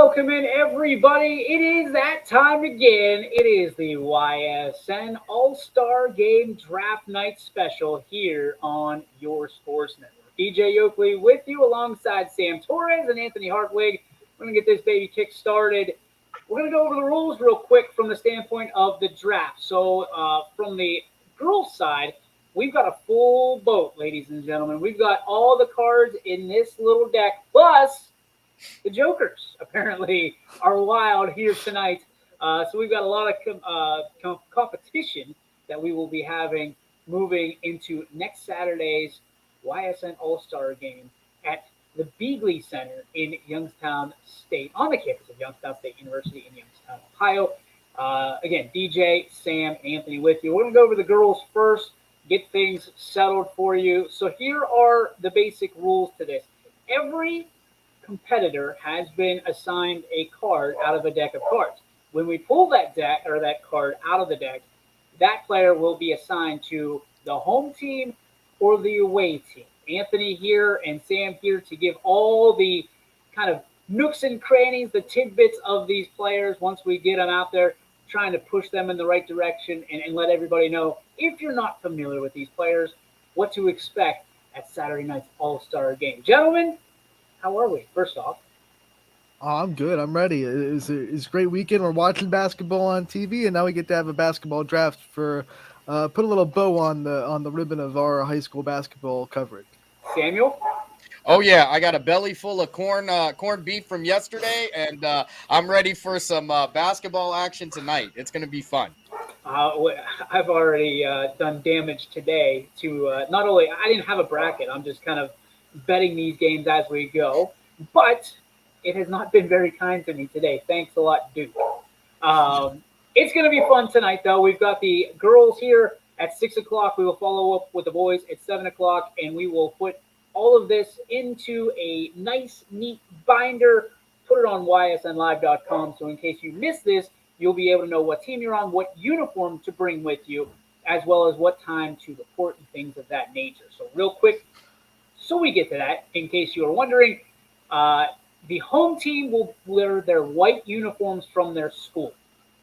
Welcome in, everybody. It is that time again. It is the YSN All-Star Game Draft Night Special here on your Sports Network. DJ Oakley with you alongside Sam Torres and Anthony Hartwig. We're going to get this baby kick started. We're going to go over the rules real quick from the standpoint of the draft. So from the girls' side, we've got a full boat, ladies and gentlemen. We've got all the cards in this little deck, plus the Jokers apparently are wild here tonight. So we've got a lot of competition that we will be having moving into next Saturday's YSN All-Star Game at the Beagley Center in Youngstown State, on the campus of Youngstown State University in Youngstown, Ohio. Again, DJ, Sam, Anthony with you. We're going to go over the girls first, get things settled for you. So here are the basic rules to this. Every competitor has been assigned a card out of a deck of cards. When we pull that deck or that card out of the deck, that player will be assigned to the home team or the away team. Anthony here and Sam here to give all the kind of nooks and crannies, the tidbits of these players once we get them out there, trying to push them in the right direction and let everybody know, if you're not familiar with these players, what to expect at Saturday night's All-Star Game. Gentlemen, how are we, first off? Oh, I'm good. I'm ready. It's a great weekend. We're watching basketball on TV, and now we get to have a basketball draft for put a little bow on the ribbon of our high school basketball coverage. Samuel? Oh, yeah. I got a belly full of corned beef from yesterday, and I'm ready for some basketball action tonight. It's going to be fun. I've already done damage today to not only – I didn't have a bracket. I'm just kind of betting these games as we go, but it has not been very kind to me today. Thanks a lot, Duke. It's going to be fun tonight, though. We've got the girls here at 6 o'clock. We will follow up with the boys at 7 o'clock, and we will put all of this into a nice, neat binder, put it on ysnlive.com, so in case you miss this, you'll be able to know what team you're on, what uniform to bring with you, as well as what time to report and things of that nature. So real quick, so we get to that, in case you are wondering, the home team will wear their white uniforms from their school.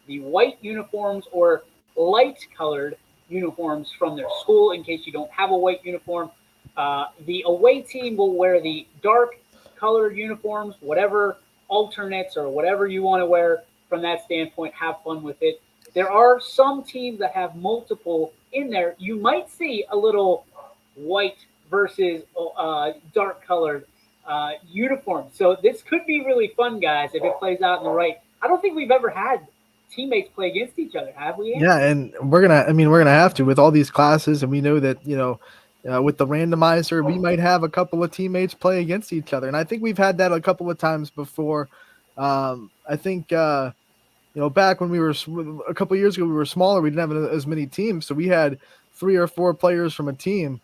The white uniforms or light-colored uniforms from their school, in case you don't have a white uniform. The away team will wear the dark-colored uniforms, whatever alternates or whatever you want to wear from that standpoint. Have fun with it. There are some teams that have multiple in there. You might see a little white versus dark colored uniform. So this could be really fun, guys, if it plays out in the right. I don't think we've ever had teammates play against each other, have we? Yeah, and we're gonna have to with all these classes, and we know that with the randomizer, we might have a couple of teammates play against each other, and I think we've had that a couple of times before. I think back when we were a couple of years ago, we were smaller. We didn't have as many teams, so we had 3 or 4 players from a team.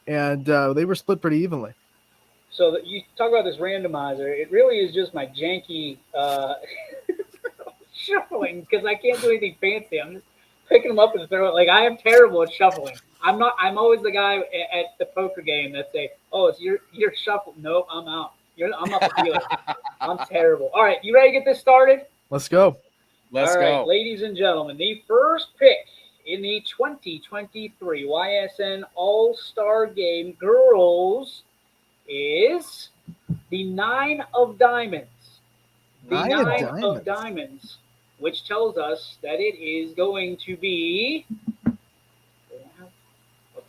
And they were split pretty evenly. So that you talk about this randomizer, it really is just my janky shuffling, because I can't do anything fancy. I'm just picking them up and throwing it. Like, I am terrible at shuffling. I'm always the guy at the poker game that say, "Oh, it's your shuffle." Nope, I'm out. I'm up a dealer. I'm terrible. All right, you ready to get this started? Let's go. Let's go. All right, ladies and gentlemen, the first pick in the 2023 YSN All-Star Game Girls is the 9 of Diamonds. The 9 of Diamonds, which tells us that it is going to be...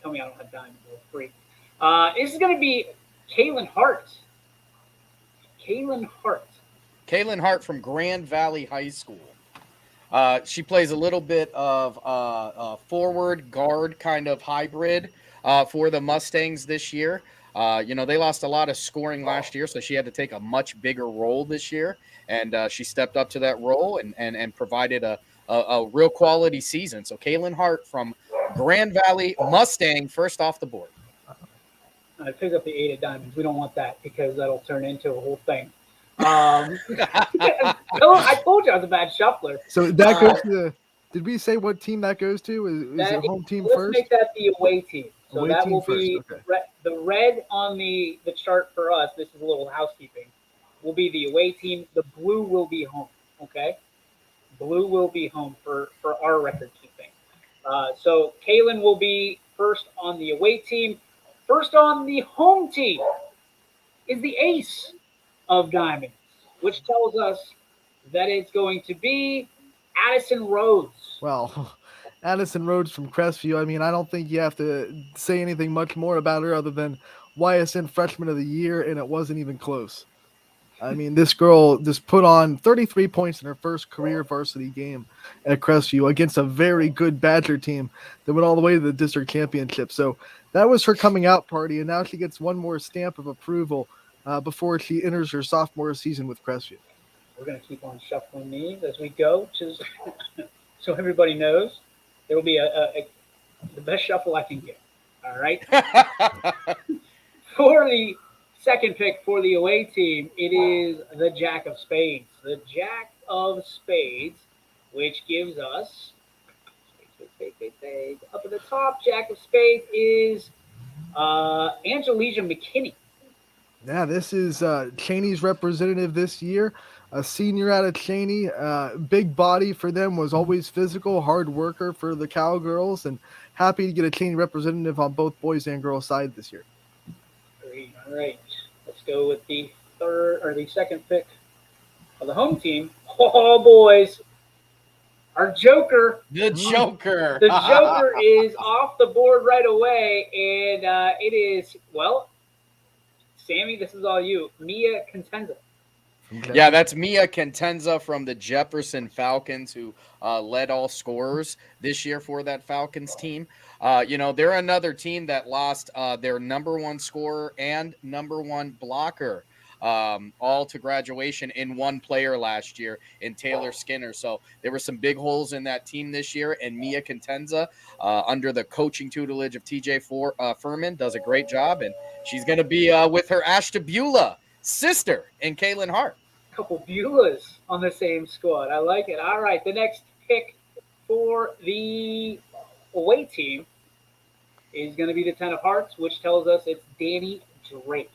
tell me I don't have diamonds. That's free. This is going to be Kaylin Hart. Kaylin Hart from Grand Valley High School. She plays a little bit of forward guard kind of hybrid for the Mustangs this year. They lost a lot of scoring last year, so she had to take a much bigger role this year, and she stepped up to that role and provided a real quality season. So Kaylin Hart from Grand Valley Mustang, first off the board. I picked up the 8 of Diamonds. We don't want that because that'll turn into a whole thing. I told you I was a bad shuffler. So that goes to did we say what team that goes to? Is it home team first? Let's make that the away team. So away that team will be okay. the red on the chart for us. This is a little housekeeping. will be the away team. The blue will be home. Okay, blue will be home for our record keeping. So Kalen will be first on the away team. First on the home team is the ace of diamonds, which tells us that it's going to be Addison Rhodes. Well, Addison Rhodes from Crestview. I mean, I don't think you have to say anything much more about her other than YSN Freshman of the Year, and it wasn't even close. I mean, this girl just put on 33 points in her first career varsity game at Crestview against a very good Badger team that went all the way to the district championship. So that was her coming out party, and now she gets one more stamp of approval before she enters her sophomore season with Crestview. We're going to keep on shuffling these as we go, just so everybody knows. There will be the best shuffle I can get. All right. For the second pick for the away team, it is the Jack of Spades. The Jack of Spades, which gives us up at the top. Jack of Spades is Angelesia McKinney. Yeah, this is Cheney's representative this year, a senior out of Cheney. Big body for them, was always physical, hard worker for the Cowgirls, and happy to get a Cheney representative on both boys and girls side this year. Great. All right, let's go with the third or the second pick of the home team. Oh, boys, our Joker. The Joker. The Joker is off the board right away, and it is, well, Sammy, this is all you. Mia Contenza. Yeah, that's Mia Contenza from the Jefferson Falcons, who led all scorers this year for that Falcons team. They're another team that lost their number one scorer and number one blocker all to graduation in one player last year in Taylor Skinner. So there were some big holes in that team this year, and Mia Contenza, under the coaching tutelage of TJ Furman, does a great job, and she's going to be with her Ashtabula sister and Kaylin Hart. A couple Beulahs on the same squad. I like it. All right, the next pick for the away team is going to be the Ten of Hearts, which tells us it's Danny Drake.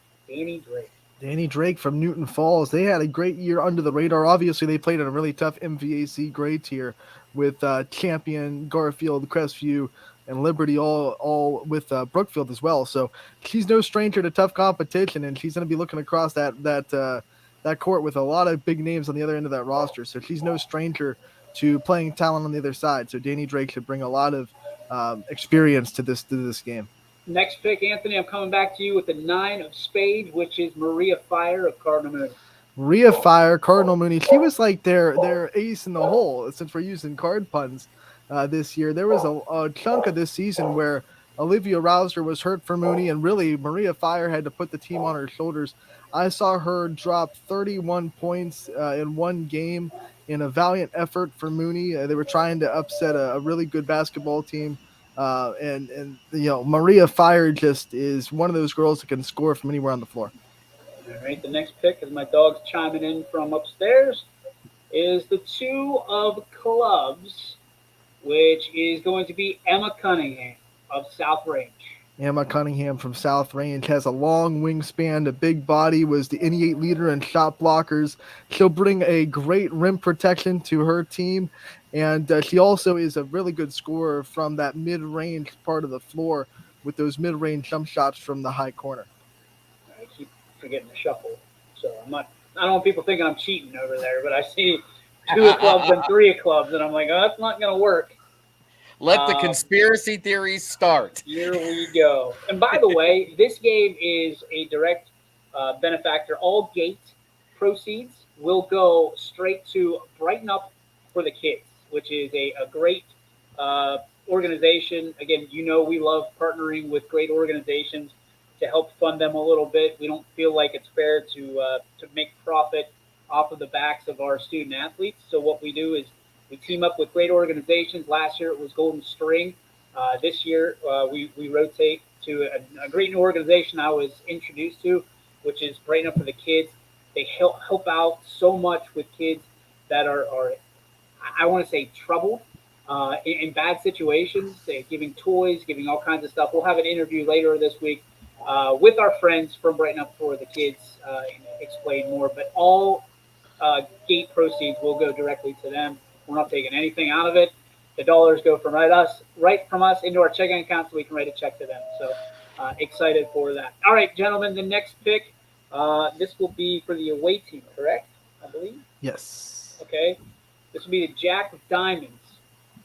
Danny Drake from Newton Falls. They had a great year under the radar. Obviously, they played in a really tough MVAC grade tier with Champion, Garfield, Crestview, and Liberty all with Brookfield as well. So she's no stranger to tough competition, and she's going to be looking across that court with a lot of big names on the other end of that roster. So she's no stranger to playing talent on the other side. So Danny Drake should bring a lot of experience to this game. Next pick, Anthony, I'm coming back to you with the 9 of spades, which is Maria Fire of Cardinal Mooney. Maria Fire, Cardinal Mooney. She was like their ace in the hole, since we're using card puns this year. There was a chunk of this season where Olivia Rouser was hurt for Mooney, and really Maria Fire had to put the team on her shoulders. I saw her drop 31 points in one game in a valiant effort for Mooney. They were trying to upset a really good basketball team. And Maria Fire just is one of those girls that can score from anywhere on the floor. All right, the next pick, as my dog's chiming in from upstairs, is the 2 of clubs, which is going to be Emma Cunningham of South Range. Emma Cunningham from South Range has a long wingspan, a big body, was the NE8 leader in shot blockers. She'll bring a great rim protection to her team, and she also is a really good scorer from that mid-range part of the floor with those mid-range jump shots from the high corner. I keep forgetting to shuffle, so I don't want people thinking I'm cheating over there, but I see 2 of clubs and 3 of clubs, and I'm like, oh, that's not going to work. Let the conspiracy theories start. Here we go. And by the way, this game is a direct benefactor. All gate proceeds will go straight to Brighten Up for the Kids, which is a great organization. Again, we love partnering with great organizations to help fund them a little bit. We don't feel like it's fair to make profit off of the backs of our student athletes. So what we do is we team up with great organizations. Last year it was Golden String. This year we rotate to a great new organization I was introduced to, which is Brighten Up for the Kids. They help out so much with kids that are I want to say, troubled in bad situations. They're giving toys, giving all kinds of stuff. We'll have an interview later this week with our friends from Brighten Up for the Kids and explain more. But all gate proceeds will go directly to them. We're not taking anything out of it. The dollars go from right from us into our checking account, so we can write a check to them. So excited for that. All right, gentlemen, the next pick. This will be for the away team, correct? I believe. Yes. Okay. This will be the Jack of Diamonds.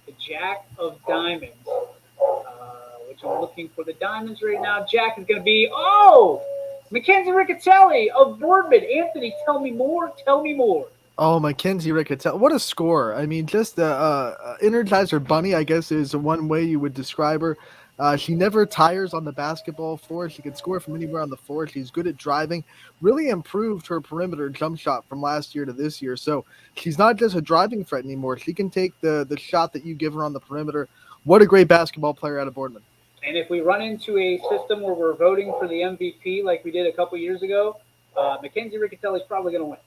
The Jack of Diamonds. Which I'm looking for the diamonds right now. Jack is going to be, Mackenzie Riccatelli of Boardman. Anthony, tell me more. Tell me more. Oh, Mackenzie Riccatelli. What a score. I mean, just Energizer Bunny, I guess, is one way you would describe her. She never tires on the basketball floor. She can score from anywhere on the floor. She's good at driving. Really improved her perimeter jump shot from last year to this year. So she's not just a driving threat anymore. She can take the shot that you give her on the perimeter. What a great basketball player out of Boardman. And if we run into a system where we're voting for the MVP like we did a couple years ago, Mackenzie Riccatelli is probably going to win.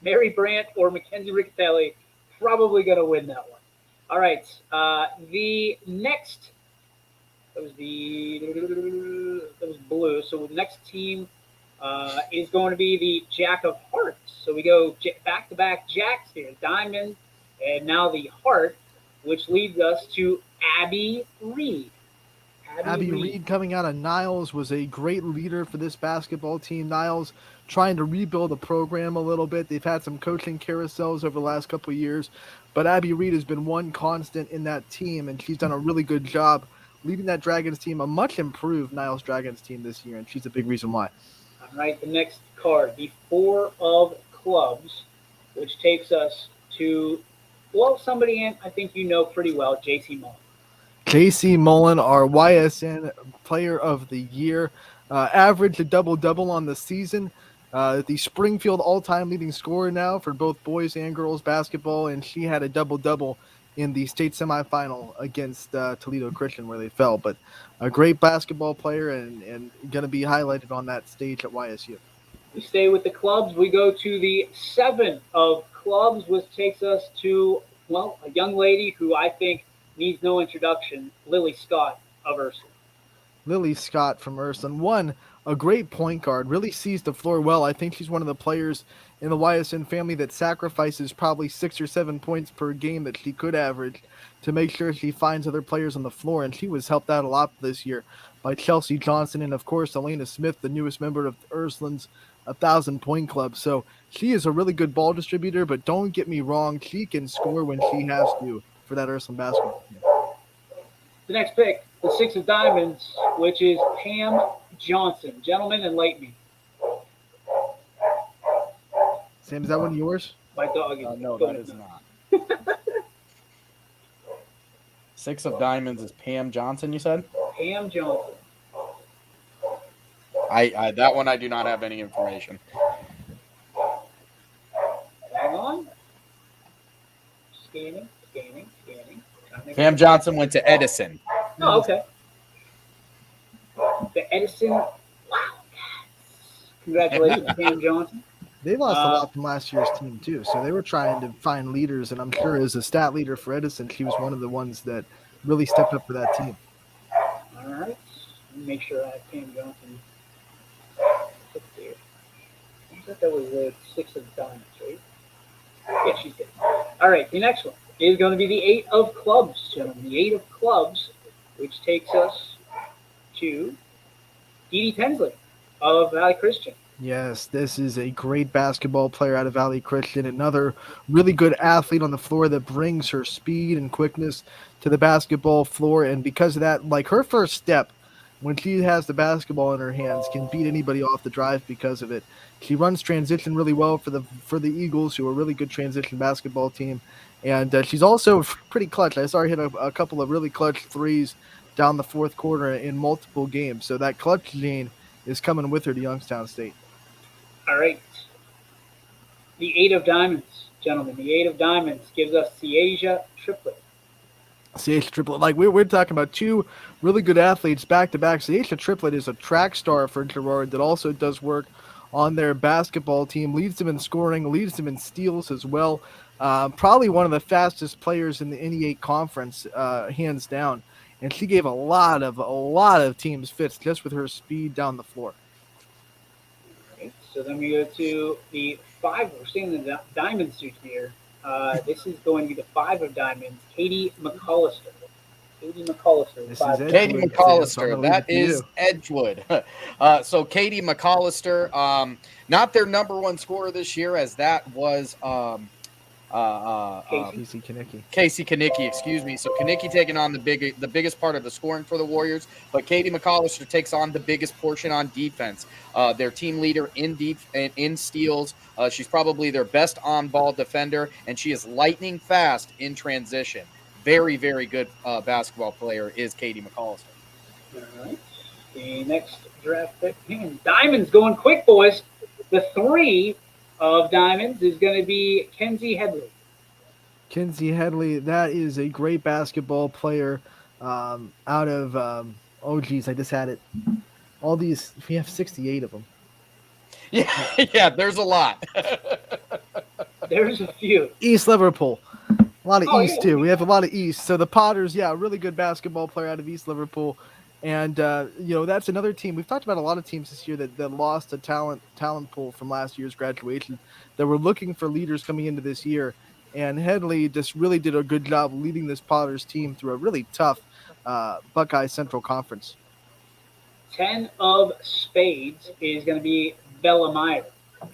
Mary Brandt or Mackenzie Riccatelli probably going to win that one. All right. The next that was blue. So the next team is going to be the Jack of Hearts. So we go back to back Jacks here, Diamond, and now the Heart, which leads us to Abby Reed. Abby Reed coming out of Niles was a great leader for this basketball team. Niles trying to rebuild the program a little bit. They've had some coaching carousels over the last couple of years, but Abby Reed has been one constant in that team, and she's done a really good job leading that Dragons team, a much improved Niles Dragons team this year, and she's a big reason why. All right, the next card, the Four of Clubs, which takes us to, somebody I think you know pretty well, J.C. Mullen. J.C. Mullen, our YSN Player of the Year, averaged a double-double on the season. The Springfield all-time leading scorer now for both boys and girls basketball, and she had a double-double in the state semifinal against Toledo Christian where they fell. But a great basketball player and going to be highlighted on that stage at YSU. We stay with the clubs. We go to the Seven of Clubs, which takes us to, a young lady who I think needs no introduction, Lily Scott of Ursuline. Lily Scott from Ursuline, a great point guard, really sees the floor well. I think she's one of the players in the YSN family that sacrifices probably 6 or 7 points per game that she could average to make sure she finds other players on the floor, and she was helped out a lot this year by Chelsea Johnson and, of course, Elena Smith, the newest member of Ursuline's 1,000-point club. So she is a really good ball distributor, but don't get me wrong, she can score when she has to for that Ursuline basketball team. The next pick, the Six of Diamonds, which is Pam Johnson. Gentlemen, enlighten me. Sam, is that one of yours? My dog is no, that is not. Six of Diamonds is Pam Johnson, you said? Pam Johnson. I that one I do not have any information. Hang on. Scanning. Pam Johnson went to Edison. Oh, okay. The Edison Wildcats. Congratulations, Pam Johnson. They lost a lot from last year's team, too, so they were trying to find leaders, and I'm sure as a stat leader for Edison, she was one of the ones that really stepped up for that team. All right. Let me make sure I have Pam Johnson. I thought that was the Six of Diamonds, right? Yeah, she's good. All right, the next one is going to be the Eight of Clubs, gentlemen. The Eight of Clubs, which takes us to Dee Dee Tinsley of Valley Christian. Yes, this is a great basketball player out of Valley Christian. Another really good athlete on the floor that brings her speed and quickness to the basketball floor. And because of that, like her first step when she has the basketball in her hands can beat anybody off the drive because of it. She runs transition really well for the Eagles, who are a really good transition basketball team. And she's also pretty clutch. I saw her hit a couple of really clutch threes down the fourth quarter in multiple games. So that clutch gene is coming with her to Youngstown State. All right. The Eight of Diamonds, gentlemen. The Eight of Diamonds gives us Ciasia Triplett. Ciasia Triplett. Like we're talking about two really good athletes back to back. Ciasia Triplett is a track star for Girard that also does work on their basketball team, leads them in scoring, leads them in steals as well. Probably one of the fastest players in the NE8 conference, hands down. and she gave a lot of teams fits just with her speed down the floor. Right. So then we go to the five. We're seeing the diamond suit here. This is going to be the five of diamonds, Katie McCollister. Katie McCollister, This is five. Katie Edgewood, Sam, so I'm McCollister, going to leave that it to is you. Edgewood. So Katie McCollister, not their number one scorer this year, as that was Casey. PC Kanicki. Casey Kanicki, excuse me. So Kanicki taking on the biggest part of the scoring for the Warriors, but Katie McCollister takes on the biggest portion on defense. Their team leader in steals. She's probably their best on-ball defender, and she is lightning fast in transition. Very, very good basketball player is Katie McCollister. All right. The next draft pick. Man, diamonds going quick, boys. The three of diamonds is going to be Kenzie Headley. Kinsey Headley, that is a great basketball player. Out of oh geez, I just had it. All these, we have 68 of them. Yeah, yeah, there's a lot. There's a few. East Liverpool. A lot of Oh, East yeah. too. We have a lot of East. So the Potters, yeah, really good basketball player out of East Liverpool, and that's another team. We've talked about a lot of teams this year that lost a talent pool from last year's graduation. That were looking for leaders coming into this year, and Headley just really did a good job leading this Potters team through a really tough Buckeye Central Conference. 10 of spades is going to be Bella Meyer.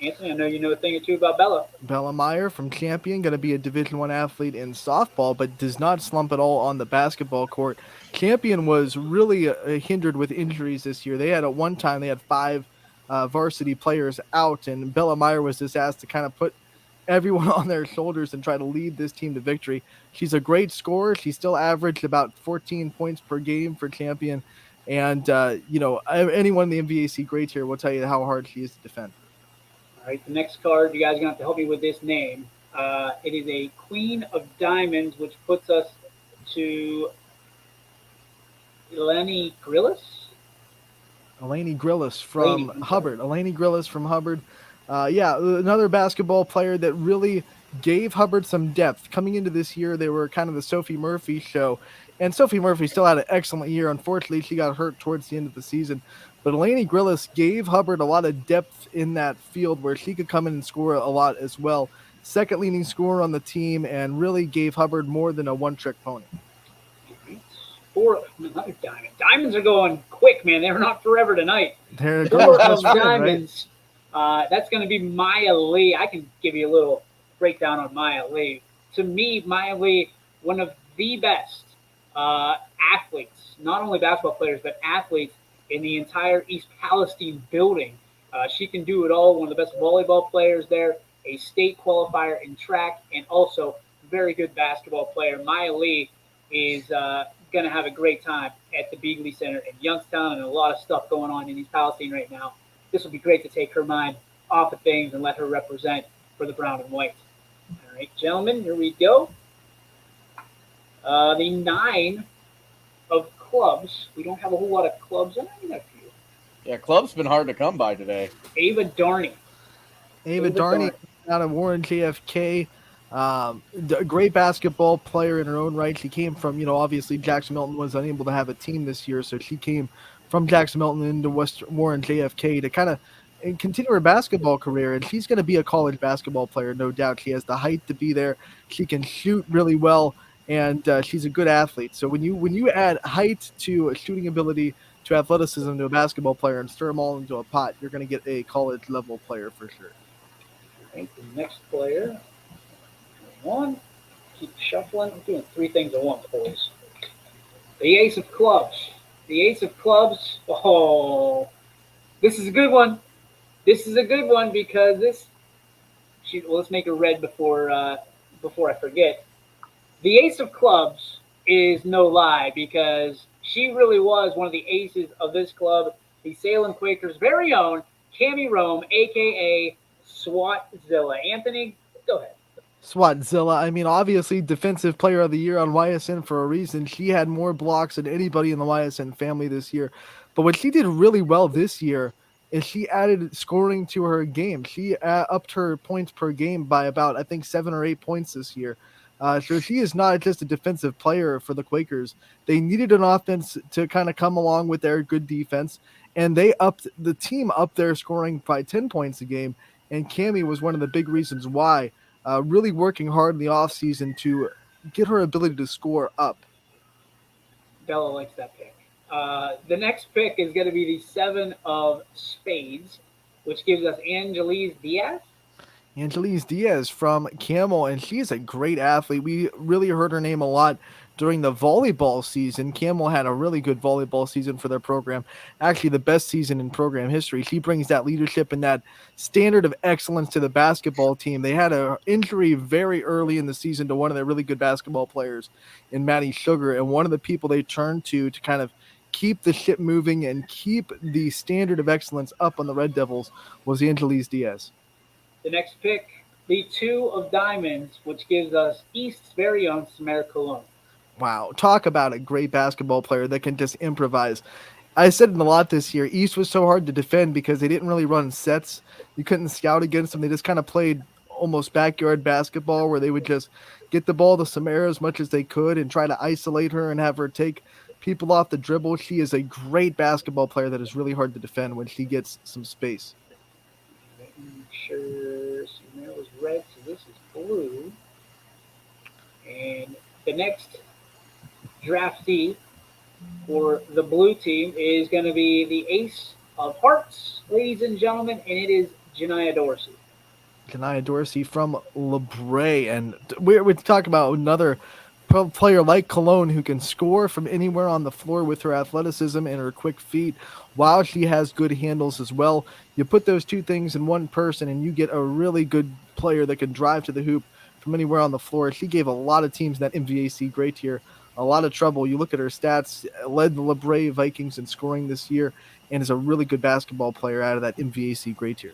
Anthony, I know you know a thing or two about Bella. Bella Meyer from Champion, going to be a Division I athlete in softball, but does not slump at all on the basketball court. Champion was really hindered with injuries this year. They had at one time they had five varsity players out, and Bella Meyer was just asked to kind of put everyone on their shoulders and try to lead this team to victory. She's a great scorer. She still averaged about 14 points per game for Champion, and anyone in the MVAC great here will tell you how hard she is to defend. All right, the next card, you guys are going to have to help me with this name. It is a Queen of Diamonds, which puts us to Eleni Grillis. Elaney Grillis from Hubbard. Elaney Grillis from Hubbard. Another basketball player that really gave Hubbard some depth. Coming into this year, they were kind of the Sophie Murphy show. And Sophie Murphy still had an excellent year. Unfortunately, she got hurt towards the end of the season. But Elaney Grillis gave Hubbard a lot of depth in that field where she could come in and score a lot as well. Second leading scorer on the team and really gave Hubbard more than a one-trick pony. Another diamond. Diamonds are going quick, man. They're not forever tonight. They're Four of diamonds. Right? That's going to be Maya Lee. I can give you a little breakdown on Maya Lee. To me, Maya Lee, one of the best athletes, not only basketball players, but athletes in the entire East Palestine building. She can do it all. One of the best volleyball players there, a state qualifier in track, and also very good basketball player. Maya Lee is going to have a great time at the Beagley Center in Youngstown, and a lot of stuff going on in East Palestine right now. This will be great to take her mind off of things and let her represent for the brown and white. All right, gentlemen, here we go. The 9 of clubs. We don't have a whole lot of clubs. I mean, a few. Yeah, club's been hard to come by today. Ava Darney. Ava Darney out of Warren JFK. A great basketball player in her own right. She came from, obviously Jackson Milton was unable to have a team this year, so she came from Jackson Milton into Warren JFK to kind of continue her basketball career, and she's going to be a college basketball player, no doubt. She has the height to be there. She can shoot really well, and she's a good athlete. So when you add height to shooting ability to athleticism to a basketball player and stir them all into a pot, you're going to get a college level player for sure. I think the next player. One, keep shuffling. I'm doing 3 things at once, boys. The Ace of Clubs. The Ace of Clubs. Oh, this is a good one. This is a good one because let's make it red before I forget. The Ace of Clubs is no lie because she really was one of the aces of this club, the Salem Quakers' very own Cammie Rome, a.k.a. SWATzilla. Anthony, go ahead. SWATzilla. I mean, obviously, Defensive Player of the Year on YSN for a reason. She had more blocks than anybody in the YSN family this year. But what she did really well this year is she added scoring to her game. She upped her points per game by about, I think, 7 or 8 points this year. So she is not just a defensive player for the Quakers. They needed an offense to kind of come along with their good defense, and they upped the team up there scoring by 10 points a game. And Cammie was one of the big reasons why, really working hard in the offseason to get her ability to score up. Bella likes that pick. The next pick is going to be the seven of spades, which gives us Angelise Diaz. Angelise Diaz from Camel, and she's a great athlete. We really heard her name a lot during the volleyball season. Camel had a really good volleyball season for their program, actually the best season in program history. She brings that leadership and that standard of excellence to the basketball team. They had an injury very early in the season to one of their really good basketball players in Maddie Sugar, and one of the people they turned to kind of keep the ship moving and keep the standard of excellence up on the Red Devils was Angelise Diaz. The next pick, the two of diamonds, which gives us East's very own Samara Cologne. Wow, talk about a great basketball player that can just improvise. I said it a lot this year. East was so hard to defend because they didn't really run sets. You couldn't scout against them. They just kind of played almost backyard basketball where they would just get the ball to Samara as much as they could and try to isolate her and have her take people off the dribble. She is a great basketball player that is really hard to defend when she gets some space. Making sure Samara was red, so this is blue. And the next draftee for the blue team is going to be the ace of hearts, ladies and gentlemen, and it is Janiyah Dorsey. Janiyah Dorsey from LeBray. And we're talking about another player like Cologne who can score from anywhere on the floor with her athleticism and her quick feet while she has good handles as well. You put those two things in one person and you get a really good player that can drive to the hoop from anywhere on the floor. She gave a lot of teams in that MVAC great tier a lot of trouble. You look at her stats, led the LeBray Vikings in scoring this year, and is a really good basketball player out of that MVAC great tier.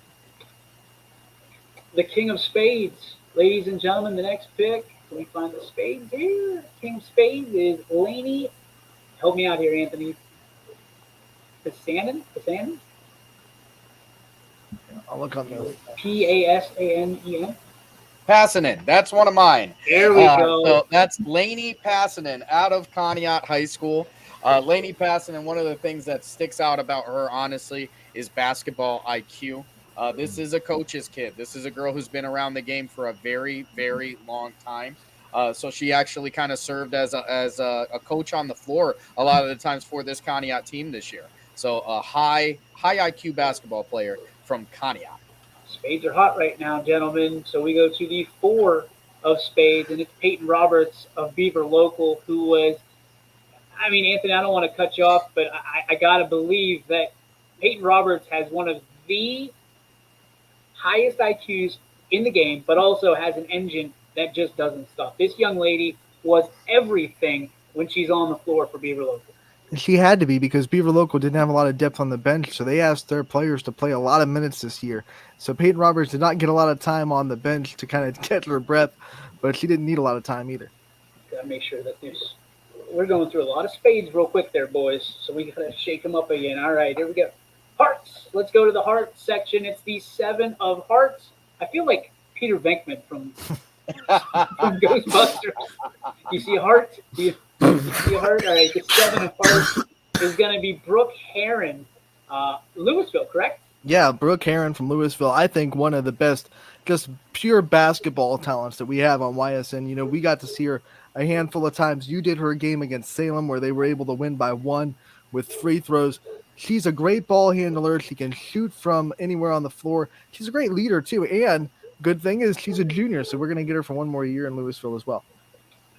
The king of spades, ladies and gentlemen, the next pick. Can we find the spades here? King of spades is Laney. Help me out here, Anthony. Pasanen? I'll look on those. Pasanen. Passanen, that's one of mine. There we go. So that's Lainey Passanen out of Conneaut High School. Lainey Passanen, one of the things that sticks out about her, honestly, is basketball IQ. This is a coach's kid. This is a girl who's been around the game for a very, very long time. So she actually kind of served as a coach on the floor a lot of the times for this Conneaut team this year. So a high IQ basketball player from Conneaut. Spades are hot right now, gentlemen. So we go to the four of spades, and it's Peyton Roberts of Beaver Local, who was, I mean, Anthony, I don't want to cut you off, but I got to believe that Peyton Roberts has one of the highest IQs in the game, but also has an engine that just doesn't stop. This young lady was everything when she's on the floor for Beaver Local. She had to be because Beaver Local didn't have a lot of depth on the bench, so they asked their players to play a lot of minutes this year. So Peyton Roberts did not get a lot of time on the bench to kind of catch her breath, but she didn't need a lot of time either. Gotta make sure that this. We're going through a lot of spades real quick there, boys. So we gotta shake them up again. All right, here we go. Hearts. Let's go to the heart section. It's the seven of hearts. I feel like Peter Venkman from Ghostbusters. You see a heart? Do you see a heart? All right, the seven of hearts is going to be Brooke Heron, Louisville, correct? Yeah, Brooke Heron from Louisville. I think one of the best, just pure basketball talents that we have on YSN. You know, we got to see her a handful of times. You did her game against Salem where they were able to win by one with free throws. She's a great ball handler. She can shoot from anywhere on the floor. She's a great leader, too. And good thing is she's a junior, so we're going to get her for one more year in Louisville as well.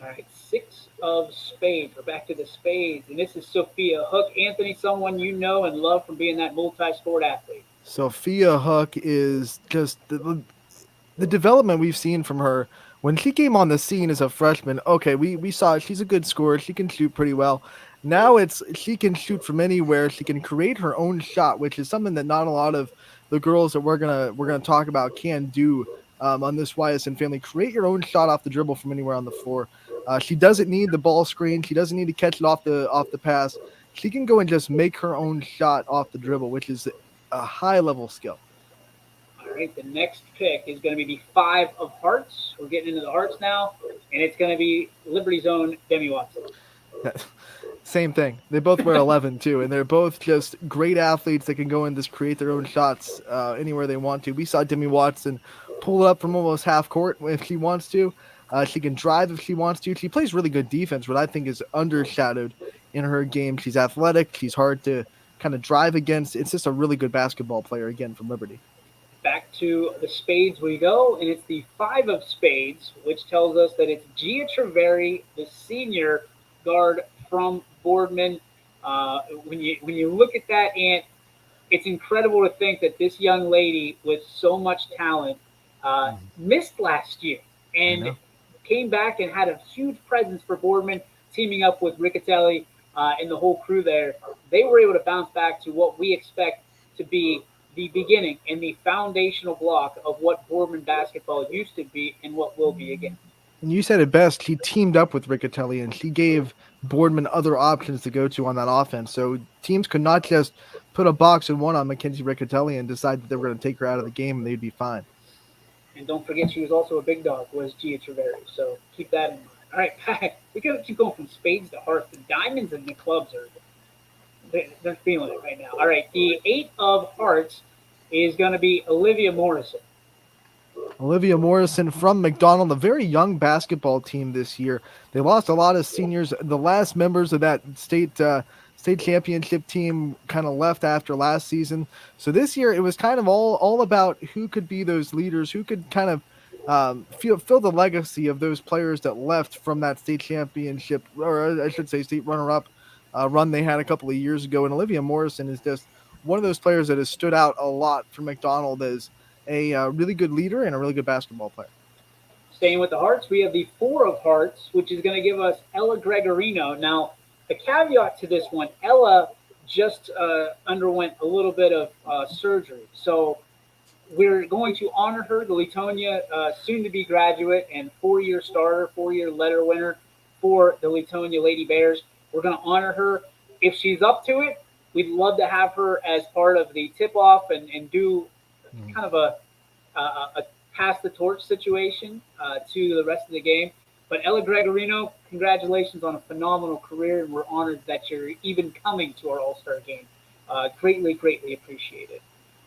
All right, six of spades. We're back to the spades. And this is Sophia Hook. Anthony, someone you know and love from being that multi-sport athlete. Sophia Hook is just the development we've seen from her. When she came on the scene as a freshman, okay, we saw she's a good scorer. She can shoot pretty well. Now she can shoot from anywhere. She can create her own shot, which is something that not a lot of the girls that we're gonna talk about can do on this YSN family. Create your own shot off the dribble from anywhere on the floor. She doesn't need the ball screen. She doesn't need to catch it off the pass. She can go and just make her own shot off the dribble, which is a high level skill. All right, the next pick is going to be the five of hearts. We're getting into the hearts now, and it's going to be Liberty's own Demi Watson. Same thing. They both wear 11 too, and they're both just great athletes that can go and just create their own shots anywhere they want to. We saw Demi Watson pull it up from almost half court if she wants to. She can drive if she wants to. She plays really good defense, what I think is undershadowed in her game. She's athletic. She's hard to kind of drive against. It's just a really good basketball player again from Liberty. Back to the spades we go, and it's the five of spades, which tells us that it's Gia Treveri, the senior guard from Boardman. When you look at that, Ant, it's incredible to think that this young lady with so much talent missed last year and came back and had a huge presence for Boardman, teaming up with Riccatelli and the whole crew there. They were able to bounce back to what we expect to be the beginning and the foundational block of what Boardman basketball used to be and what will be again. And you said it best. He teamed up with Riccatelli, and he gave Boardman other options to go to on that offense. So teams could not just put a box and one on Mackenzie Riccatelli and decide that they were going to take her out of the game and they'd be fine. And don't forget, she was also a big dog, was Gia Treveri. So keep that in mind. All right, we got to keep going from spades to hearts. The diamonds and the clubs they're feeling it right now. All right, the eight of hearts is going to be Olivia Morrison. Olivia Morrison from McDonald, a very young basketball team this year. They lost a lot of seniors. The last members of that state championship team kind of left after last season. So this year it was kind of all about who could be those leaders, who could kind of fill the legacy of those players that left from that state championship, or I should say state runner-up run they had a couple of years ago. And Olivia Morrison is just one of those players that has stood out a lot for McDonald as a really good leader and a really good basketball player. Staying with the hearts, we have the four of hearts, which is going to give us Ella Gregorino. Now, the caveat to this one, Ella just underwent a little bit of surgery. So we're going to honor her, the Latonia soon-to-be graduate and four-year starter, four-year letter winner for the Latonia Lady Bears. We're going to honor her. If she's up to it, we'd love to have her as part of the tip-off and do kind of a pass the torch situation to the rest of the game. But Ella Gregorino, congratulations on a phenomenal career, and we're honored that you're even coming to our All-Star game. Greatly, greatly appreciated.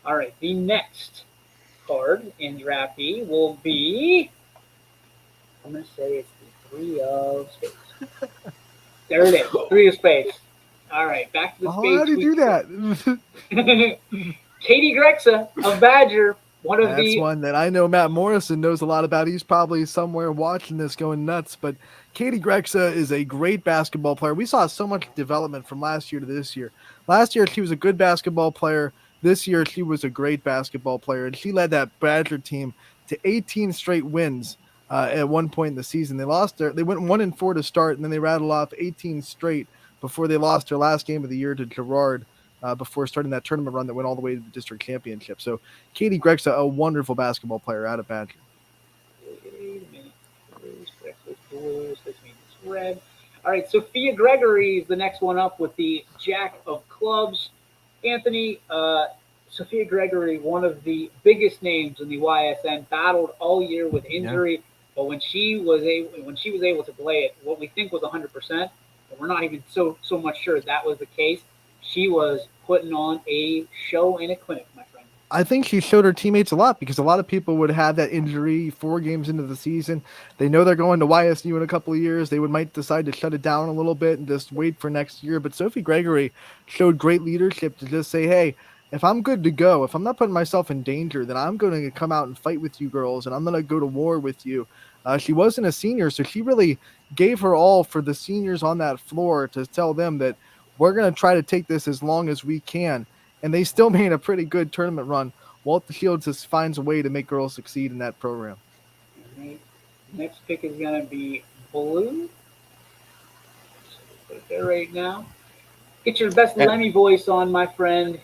All right, the next card in Draft B will be, I'm going to say it's the three of spades. There it is, three of spades. All right, back to the spades. How do you do that? Katie Grexa of Badger. That's one that I know Matt Morrison knows a lot about. He's probably somewhere watching this going nuts. But Katie Grexa is a great basketball player. We saw so much development from last year to this year. Last year, she was a good basketball player. This year, she was a great basketball player. And she led that Badger team to 18 straight wins at one point in the season. They went 1-4 to start, and then they rattled off 18 straight before they lost their last game of the year to Girard. Before starting that tournament run that went all the way to the district championship. So Katie Grexa, a wonderful basketball player out of Badger. Wait a minute. All right, Sophia Gregory is the next one up with the Jack of Clubs. Anthony, Sophia Gregory, one of the biggest names in the YSN, battled all year with injury, but when she was able to play it, what we think was 100%, but we're not even so much sure that was the case. She was putting on a show and a clinic, my friend. I think she showed her teammates a lot because a lot of people would have that injury 4 games into the season. They know they're going to YSU in a couple of years. They might decide to shut it down a little bit and just wait for next year. But Sophie Gregory showed great leadership to just say, hey, if I'm good to go, if I'm not putting myself in danger, then I'm going to come out and fight with you girls, and I'm going to go to war with you. She wasn't a senior, so she really gave her all for the seniors on that floor to tell them that we're going to try to take this as long as we can. And they still made a pretty good tournament run. Walter Shields just finds a way to make girls succeed in that program. Right. Next pick is going to be blue. So put it there right now. Get your best Lemmy voice on, my friend.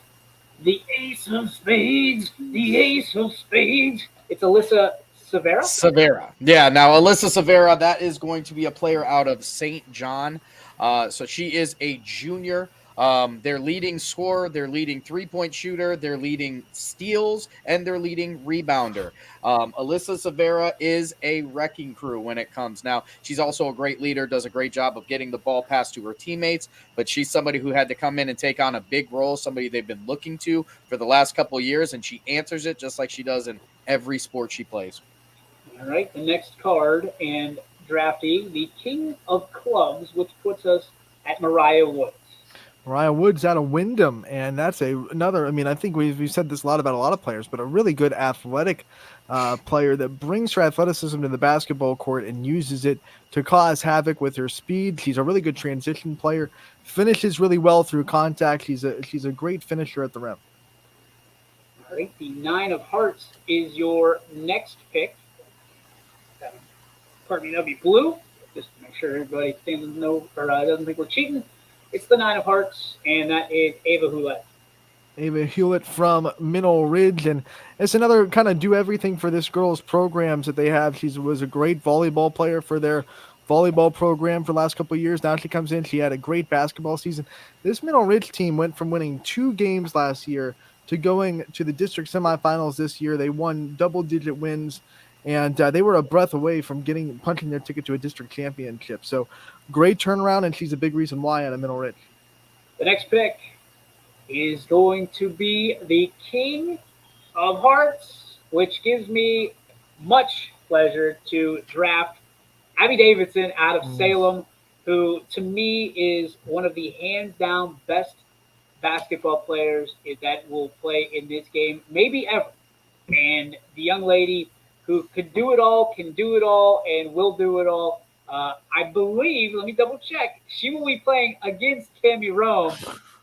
The ace of spades. The ace of spades. It's Alyssa Severa? Severa. Yeah, now Alyssa Severa, that is going to be a player out of St. John. So she is a junior. Their leading scorer, their leading 3-point shooter, their leading steals, and their leading rebounder. Alyssa Severa is a wrecking crew when it comes. Now, she's also a great leader, does a great job of getting the ball passed to her teammates, but she's somebody who had to come in and take on a big role, somebody they've been looking to for the last couple of years, and she answers it just like she does in every sport she plays. All right, the next card and draftee, the King of Clubs, which puts us at Mariah Woods. Mariah Woods out of Wyndham, and that's another. I mean, I think we've said this a lot about a lot of players, but a really good athletic player that brings her athleticism to the basketball court and uses it to cause havoc with her speed. She's a really good transition player, finishes really well through contact. She's a great finisher at the rim. All right, the Nine of Hearts is your next pick. Pardon me, that'll be blue. Just to make sure everybody doesn't know or doesn't think we're cheating. It's the Nine of Hearts, and that is Ava Houellette. Ava Hewlett from Mineral Ridge, and it's another kind of do everything for this girl's programs that they have. She was a great volleyball player for their volleyball program for the last couple of years. Now she comes in, she had a great basketball season. This Mineral Ridge team went from winning 2 games last year to going to the district semifinals this year. They won double-digit wins, and they were a breath away from punching their ticket to a district championship. So great turnaround, and she's a big reason why out of Mineral Ridge. The next pick is going to be the King of Hearts, which gives me much pleasure to draft Abby Davidson out of Salem, who to me is one of the hands down best basketball players that will play in this game, maybe ever. And the young lady who could do it all, can do it all, and will do it all. I believe, let me double check, she will be playing against Cami Rome.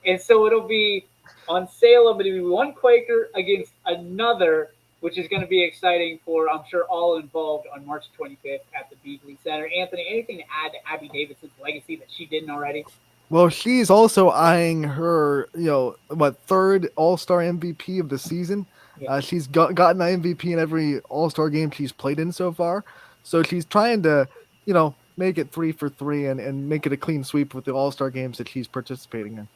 And so it'll be on Salem, it'll be one Quaker against another, which is going to be exciting for, I'm sure, all involved on March 25th at the Beasley Center. Anthony, anything to add to Abby Davidson's legacy that she didn't already? Well, she's also eyeing her, third All-Star MVP of the season. Yeah. She's gotten an MVP in every All-Star game she's played in so far. So she's trying to, make it 3 for 3 and make it a clean sweep with the All-Star games that she's participating in.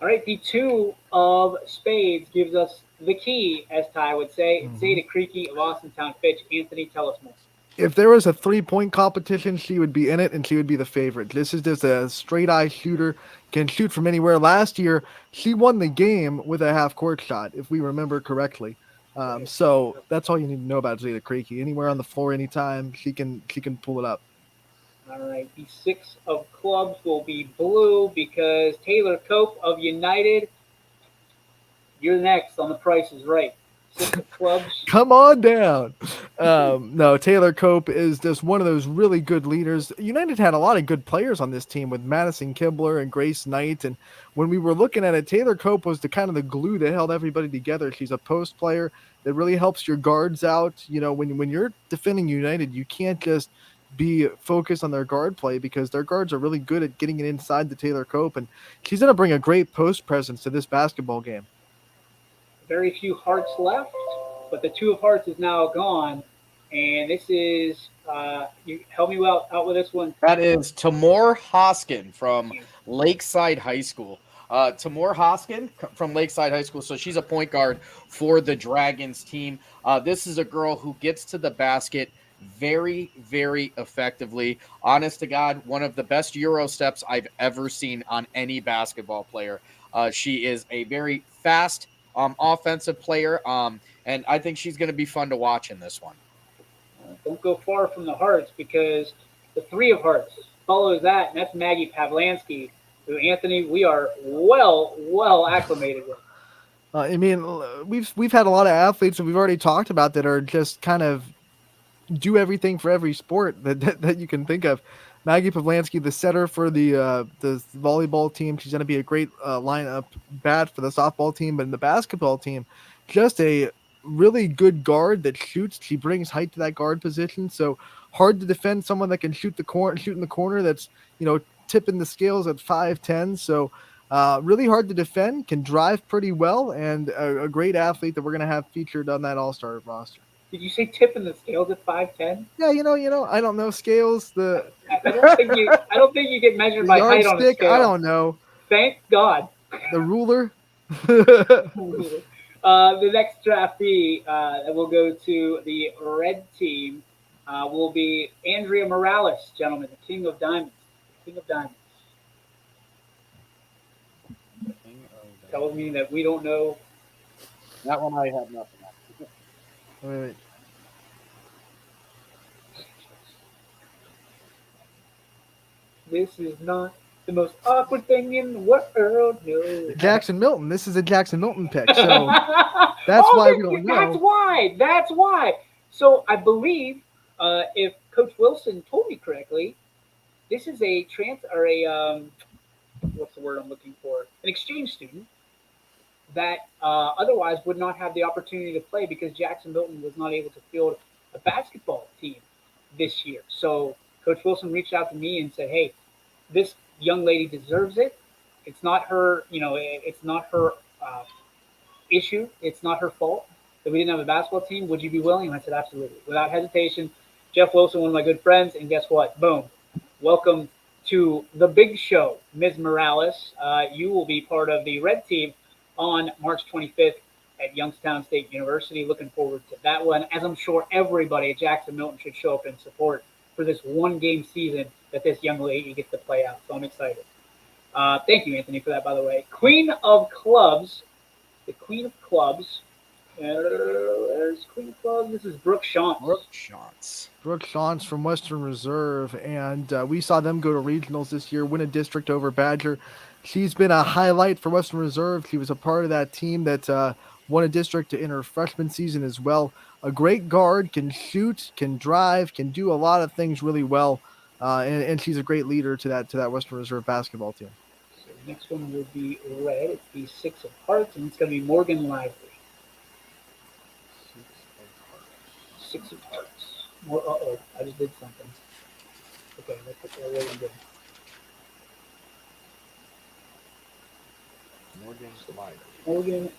All right, the 2 of spades gives us the key, as Ty would say. It's Zeta Creaky of Austintown Fitch. Anthony, tell us more. If there was a 3-point competition, she would be in it, and she would be the favorite. This is just a straight-eye shooter, can shoot from anywhere. Last year, she won the game with a half-court shot, if we remember correctly. So that's all you need to know about Zeta Creaky. Anywhere on the floor, anytime, she can pull it up. All right, the 6 of clubs will be blue because Taylor Cope of United, you're next on The Price is Right. 6 of clubs. Come on down. No, Taylor Cope is just one of those really good leaders. United had a lot of good players on this team with Madison Kibler and Grace Knight. And when we were looking at it, Taylor Cope was the glue that held everybody together. She's a post player that really helps your guards out. When you're defending United, you can't just be focused on their guard play because their guards are really good at getting it inside the Taylor Cope. And she's going to bring a great post presence to this basketball game. Very few hearts left, but the 2 of hearts is now gone. And this is, you help me out with this one. That is Tamor Hoskin from Lakeside High School. Tamor Hoskin from Lakeside High School. So she's a point guard for the Dragons team. This is a girl who gets to the basket very, very effectively. Honest to God, one of the best Euro steps I've ever seen on any basketball player. She is a very fast offensive player, and I think she's going to be fun to watch in this one. Don't go far from the hearts because the 3 of hearts follows that, and that's Maggie Pavlansky, who, Anthony, we are well acclimated with. We've had a lot of athletes that we've already talked about that are just kind of do everything for every sport that you can think of. Maggie Pavlansky, the setter for the volleyball team, she's going to be a great lineup bat for the softball team, but in the basketball team, just a really good guard that shoots. She brings height to that guard position, so hard to defend someone that can shoot in the corner. That's tipping the scales at 5'10". So really hard to defend. Can drive pretty well, and a great athlete that we're going to have featured on that All-Star roster. Did you say tipping the scales at 5'10"? Yeah, I don't know scales. I don't think you get measured by height on a scale. I don't know. Thank God. The ruler. The next draftee that will go to the red team will be Andrea Morales, gentlemen, the King of Diamonds. The King of Diamonds. Tells me that we don't know. That one I have nothing on. Wait. This is not the most awkward thing in the world. No. Jackson Milton. This is a Jackson Milton pick, so that's Oh, why we don't that's know. why. That's why. So I believe, if Coach Wilson told me correctly, this is a trans or a what's the word I'm looking for? An exchange student that otherwise would not have the opportunity to play because Jackson Milton was not able to field a basketball team this year. So Coach Wilson reached out to me and said, "Hey, this young lady deserves it. It's not her, it's not her issue. It's not her fault that we didn't have a basketball team. Would you be willing?" And I said, "Absolutely," without hesitation. Jeff Wilson, one of my good friends, and guess what? Boom. Welcome to the big show, Ms. Morales. You will be part of the red team on March 25th at Youngstown State University. Looking forward to that one, as I'm sure everybody at Jackson Milton should show up in support for this one game season that this young lady gets to play out. So I'm excited. Thank you, Anthony, for that, by the way. Queen of Clubs, the Queen of Clubs. There's Queen of Clubs. This is Brooke Shantz. Brooke Shantz from Western Reserve, and we saw them go to regionals this year, win a district over Badger. She's been a highlight for Western Reserve. She was a part of that team that won a district in her freshman season as well. A great guard, can shoot, can drive, can do a lot of things really well, and she's a great leader to that Western Reserve basketball team. So the next one will be red. It's the Six of Hearts, and it's going to be Morgan Lively. Six of Hearts. Uh-oh, I just did something. Okay, let's put that away again.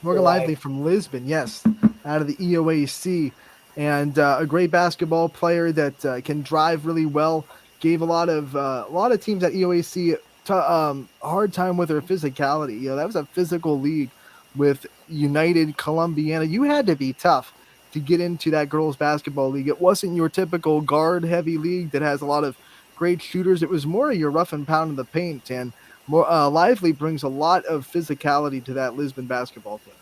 Morgan Lively from Lisbon, yes, out of the EOAC, and a great basketball player that can drive really well. Gave a lot of teams at EOAC a hard time with her physicality. That was a physical league with United Columbiana. You had to be tough to get into that girls basketball league. It wasn't your typical guard heavy league that has a lot of great shooters. It was more of your rough and pound in the paint, and more Lively brings a lot of physicality to that Lisbon basketball team.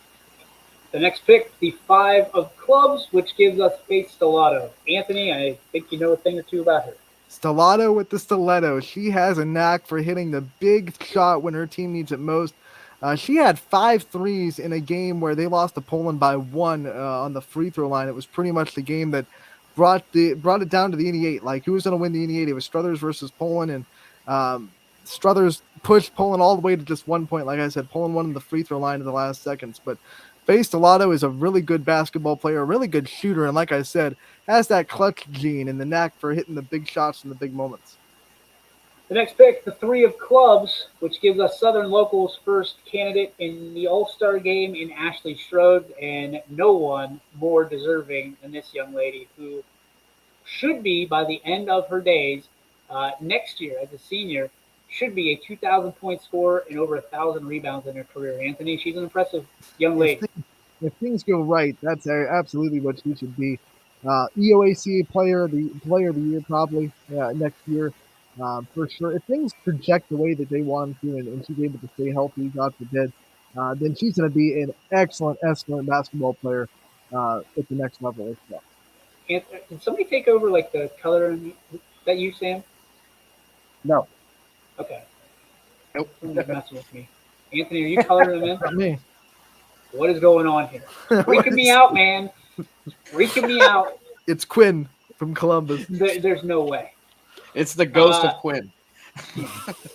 The next pick, the Five of Clubs, which gives us Faith Stellato. Anthony, I think you know a thing or two about her. Stellato with the stiletto. She has a knack for hitting the big shot when her team needs it most. She had 5 threes in a game where they lost to Poland by 1 on the free throw line. It was pretty much the game that brought it down to the 88. Like, who was going to win the 88? It was Struthers versus Poland, and Struthers pushed Poland all the way to just 1 point. Like I said, Poland won the free throw line in the last seconds. But Faith Stellato is a really good basketball player, a really good shooter, and like I said, has that clutch gene and the knack for hitting the big shots in the big moments. The next pick, the Three of Clubs, which gives us Southern Local's first candidate in the All-Star game in Ashley Strode, and no one more deserving than this young lady, who should be, by the end of her days, next year as a senior, should be a 2,000-point scorer and over 1,000 rebounds in her career. Anthony, she's an impressive young lady. If things go right, that's absolutely what she should be. EOAC player of the year probably next year. For sure. If things project the way that they want them to, and she's able to stay healthy, God forbid, then she's going to be an excellent basketball player at the next level as well. And, did somebody take over like the color that you, Sam? No. Okay. Nope. Someone's messing with me. Anthony, are you coloring them in? Not me. What is going on here? Freaking me out, man. Freaking me out. It's Quinn from Columbus. There's no way. It's the ghost of Quinn.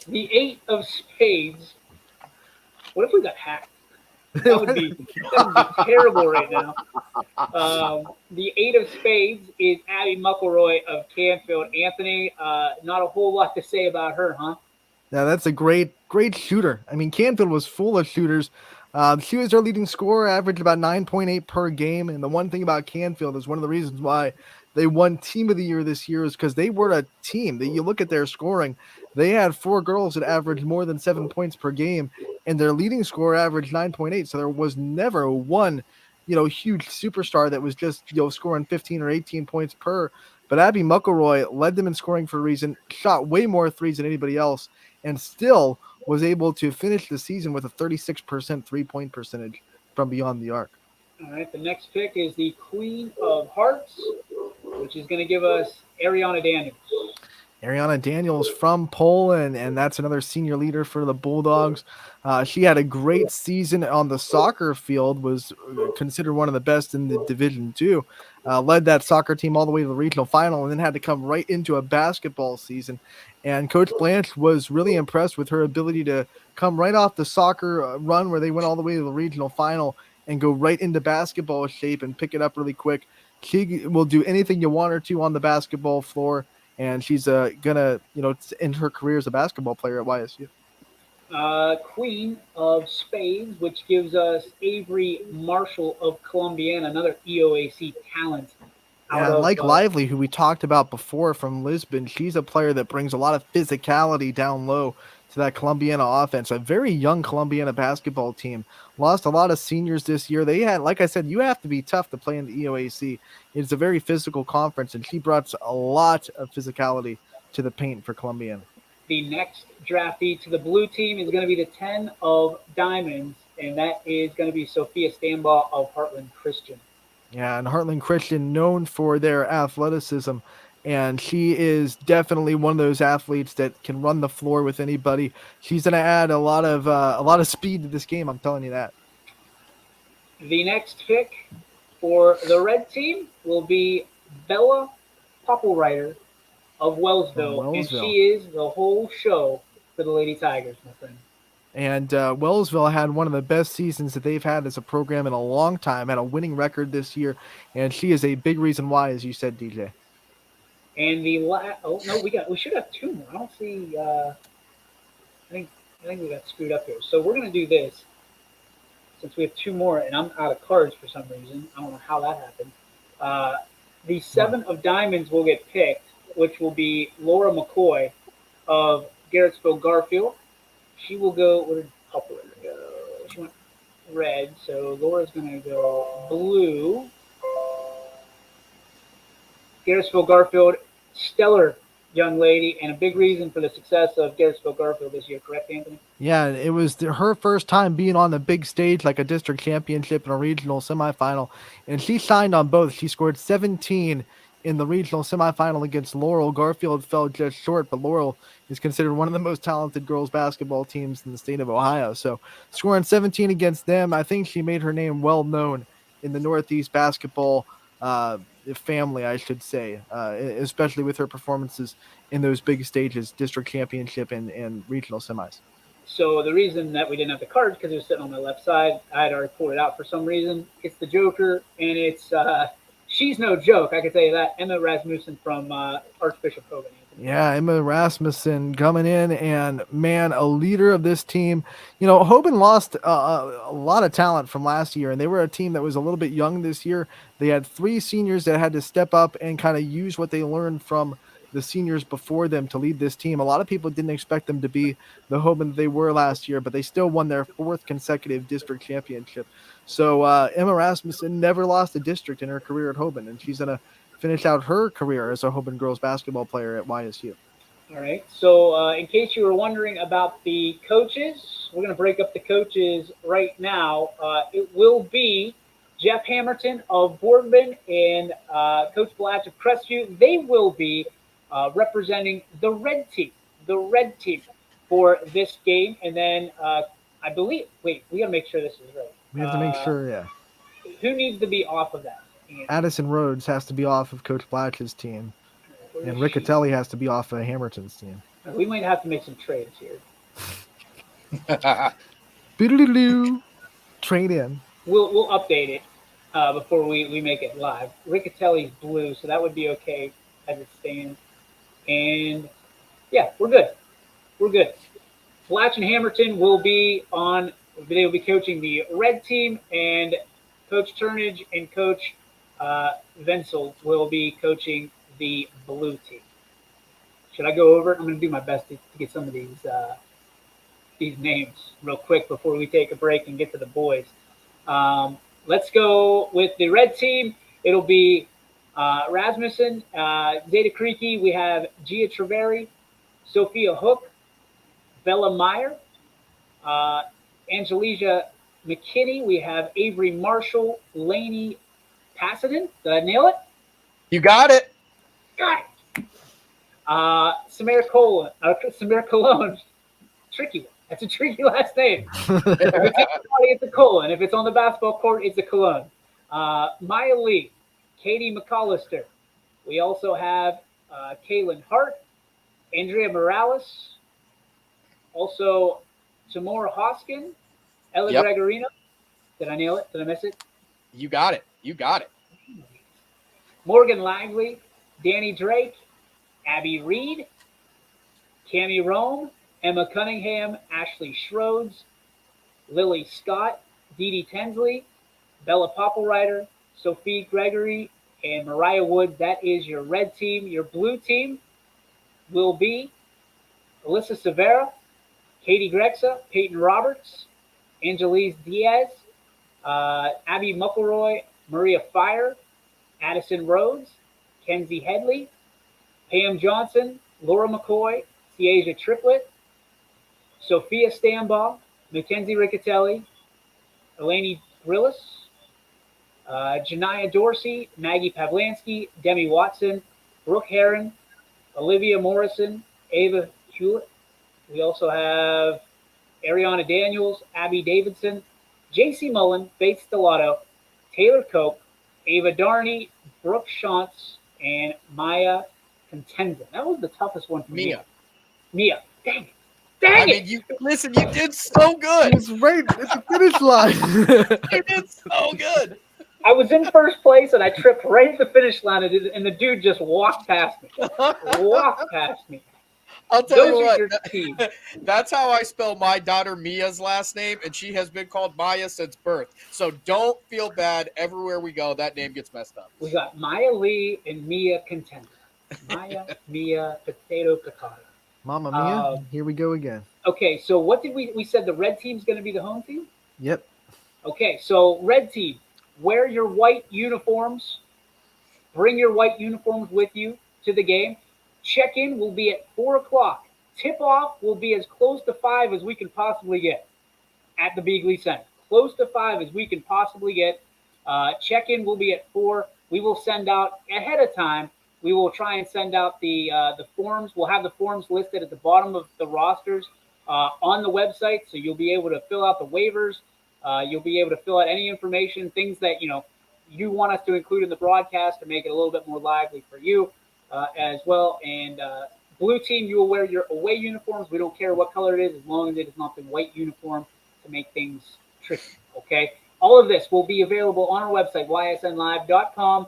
The Eight of Spades. What if we got hacked? That would be terrible right now. The Eight of Spades is Abby Muckleroy of Canfield. Anthony, not a whole lot to say about her, huh? Yeah, that's a great shooter. I mean, Canfield was full of shooters. She was their leading scorer, averaged about 9.8 per game. And the one thing about Canfield is one of the reasons why they won Team of the Year this year is because they were a team. That you look at their scoring, they had 4 girls that averaged more than 7 points per game, and their leading scorer averaged 9.8. So there was never one, huge superstar that was just scoring 15 or 18 points per. But Abby McElroy led them in scoring for a reason, shot way more threes than anybody else, and still was able to finish the season with a 36% 3-point percentage from beyond the arc. All right, the next pick is the Queen of Hearts, which is going to give us Ariana Daniels. Ariana Daniels from Poland, and that's another senior leader for the Bulldogs. She had a great season on the soccer field, was considered one of the best in the Division Two. Led that soccer team all the way to the regional final, and then had to come right into a basketball season. And Coach Blanche was really impressed with her ability to come right off the soccer run where they went all the way to the regional final and go right into basketball shape and pick it up really quick. She will do anything you want her to on the basketball floor, and she's gonna end her career as a basketball player at YSU. Queen of Spades, which gives us Avery Marshall of Columbiana, another EOAC talent out Yeah, and of like Lively, who we talked about before from Lisbon, she's a player that brings a lot of physicality down low to that Columbiana offense. A very young Columbiana basketball team. Lost a lot of seniors this year. They had, like I said, you have to be tough to play in the EOAC. It's a very physical conference, and she brought a lot of physicality to the paint for Columbiana. the next draftee to the blue team is going to be the 10 of Diamonds, and that is going to be Sophia Stambaugh of Heartland Christian. Yeah, and Heartland Christian known for their athleticism, and she is definitely one of those athletes that can run the floor with anybody. She's going to add a lot of speed to this game. I'm telling you that. The next pick for the red team will be Bella Popplewriter of From Wellsville, and Wellsville. she is the whole show for the Lady Tigers, my friend. And Wellsville had one of the best seasons that they've had as a program in a long time. Had a winning record this year, and she is a big reason why, as you said, DJ. And oh no, we should have two more. I don't see. I think I think we got screwed up here. So we're gonna do this since we have two more, and I'm out of cards for some reason. I don't know how that happened. Uh, the seven of diamonds will get picked, which will be Laura McCoy of Garrettsville Garfield. She will go. Where did Poplar go? She went red, so Laura's gonna go blue. Garrettsville Garfield, stellar young lady, and a big reason for the success of Garrettsville Garfield this year. Correct, Anthony? Yeah, it was her first time being on the big stage, like a district championship and a regional semifinal, and she shined on both. She scored 17 in the regional semifinal against Laurel. Garfield fell just short, but Laurel is considered one of the most talented girls basketball teams in the state of Ohio. So scoring 17 against them, I think she made her name well known in the Northeast basketball family, I should say, especially with her performances in those big stages, district championship and regional semis. So the reason that we didn't have the cards because it was sitting on my left side, I had already pulled it out for some reason. It's the Joker, and it's she's no joke. I can tell you that. Emma Rasmussen from Archbishop Hogan. Yeah, Emma Rasmussen coming in, and man, a leader of this team. Hoban lost a lot of talent from last year, and they were a team that was a little bit young this year. They had 3 seniors that had to step up and kind of use what they learned from the seniors before them to lead this team. A lot of people didn't expect them to be the Hoban that they were last year, but they still won their 4th consecutive district championship. So Emma Rasmussen never lost a district in her career at Hoban, and she's going to finish out her career as a Hoban girls basketball player at YSU. All right. So, in case you were wondering about the coaches, we're going to break up the coaches right now. It will be Jeff Hamilton of Boardman and Coach Blatch of Crestview. They will be representing the red team for this game. And then I believe, wait, we got to make sure this is right. We have to make sure, yeah. Who needs to be off of that? Addison Rhodes has to be off of Coach Blatch's team, and Riccatelli has to be off of Hamilton's team. We might have to make some trades here. Boodaloo, trade in. We'll update it before we make it live. Riccatelli's blue, so that would be okay as it stands. And yeah, we're good. We're good. Blatch and Hamilton will be on. They will be coaching the red team, and Coach Turnage and Coach Vinsel will be coaching the blue team. Should I go over it? I'm going to do my best to get some of these names real quick before we take a break and get to the boys. Let's go with the red team. It'll be Rasmussen, Zeta Creaky. We have Gia Treveri, Sophia Hook, Bella Meyer, uh, Angelica McKinney. We have Avery Marshall, Laney Pasadena. Did I nail it? You got it. Got it. Samir Cologne. Tricky one. That's a tricky last name. If it's in the body, it's a colon. If it's on the basketball court, it's a cologne. Maya Lee, Katie McAllister. We also have Kaylin Hart, Andrea Morales, also Tamora Hoskin, Ella Yep. Gregorino. Did I nail it? Did I miss it? You got it. You got it. Morgan Langley, Danny Drake, Abby Reed, Cami Rome, Emma Cunningham, Ashley Schroeds, Lily Scott, Dee Dee Tensley, Bella Popplewriter, Sophie Gregory, and Mariah Woods. That is your red team. Your blue team will be Alyssa Severa, Katie Grexa, Peyton Roberts, Angelise Diaz, Abby McElroy, Maria Fire, Addison Rhodes, Kenzie Headley, Pam Johnson, Laura McCoy, Ciasia Triplett, Sophia Stambaugh, Mackenzie Riccatelli, Eleni Grillis, Janiyah Dorsey, Maggie Pavlansky, Demi Watson, Brooke Heron, Olivia Morrison, Ava Hewlett. We also have Ariana Daniels, Abby Davidson, J.C. Mullen, Faith Stellato, Taylor Cope, Ava Darney, Brooke Shantz, and Maya Contenza. That was the toughest one for Mia. me. Mia. Dang it. Dang it. You did so good. It's right at the finish line. You did so good. I was in first place and I tripped right at the finish line and the dude just walked past me. Walked past me. I'll tell Those you are what. your teams. That's how I spell my daughter Mia's last name, and she has been called Maya since birth. So don't feel bad. Everywhere we go, that name gets messed up. We got Maya Lee and Mia Contender. Maya, Mia, Potato, Picada. Mama Mia, here we go again. Okay, so what did we said the red team's going to be the home team? Yep. Okay, so red team, wear your white uniforms. Bring your white uniforms with you to the game. Check-in will be at 4 o'clock. Tip-off will be as close to 5 as we can possibly get at the Beagley Center. Close to 5 as we can possibly get. Check-in will be at 4. We will send out ahead of time. We will try and send out the forms. We'll have the forms listed at the bottom of the rosters on the website, so you'll be able to fill out the waivers. You'll be able to fill out any information, things that you want us to include in the broadcast to make it a little bit more lively for you as well. And blue team, you will wear your away uniforms. We don't care what color it is as long as it is not the white uniform to make things tricky. Okay. All of this will be available on our website, ysnlive.com.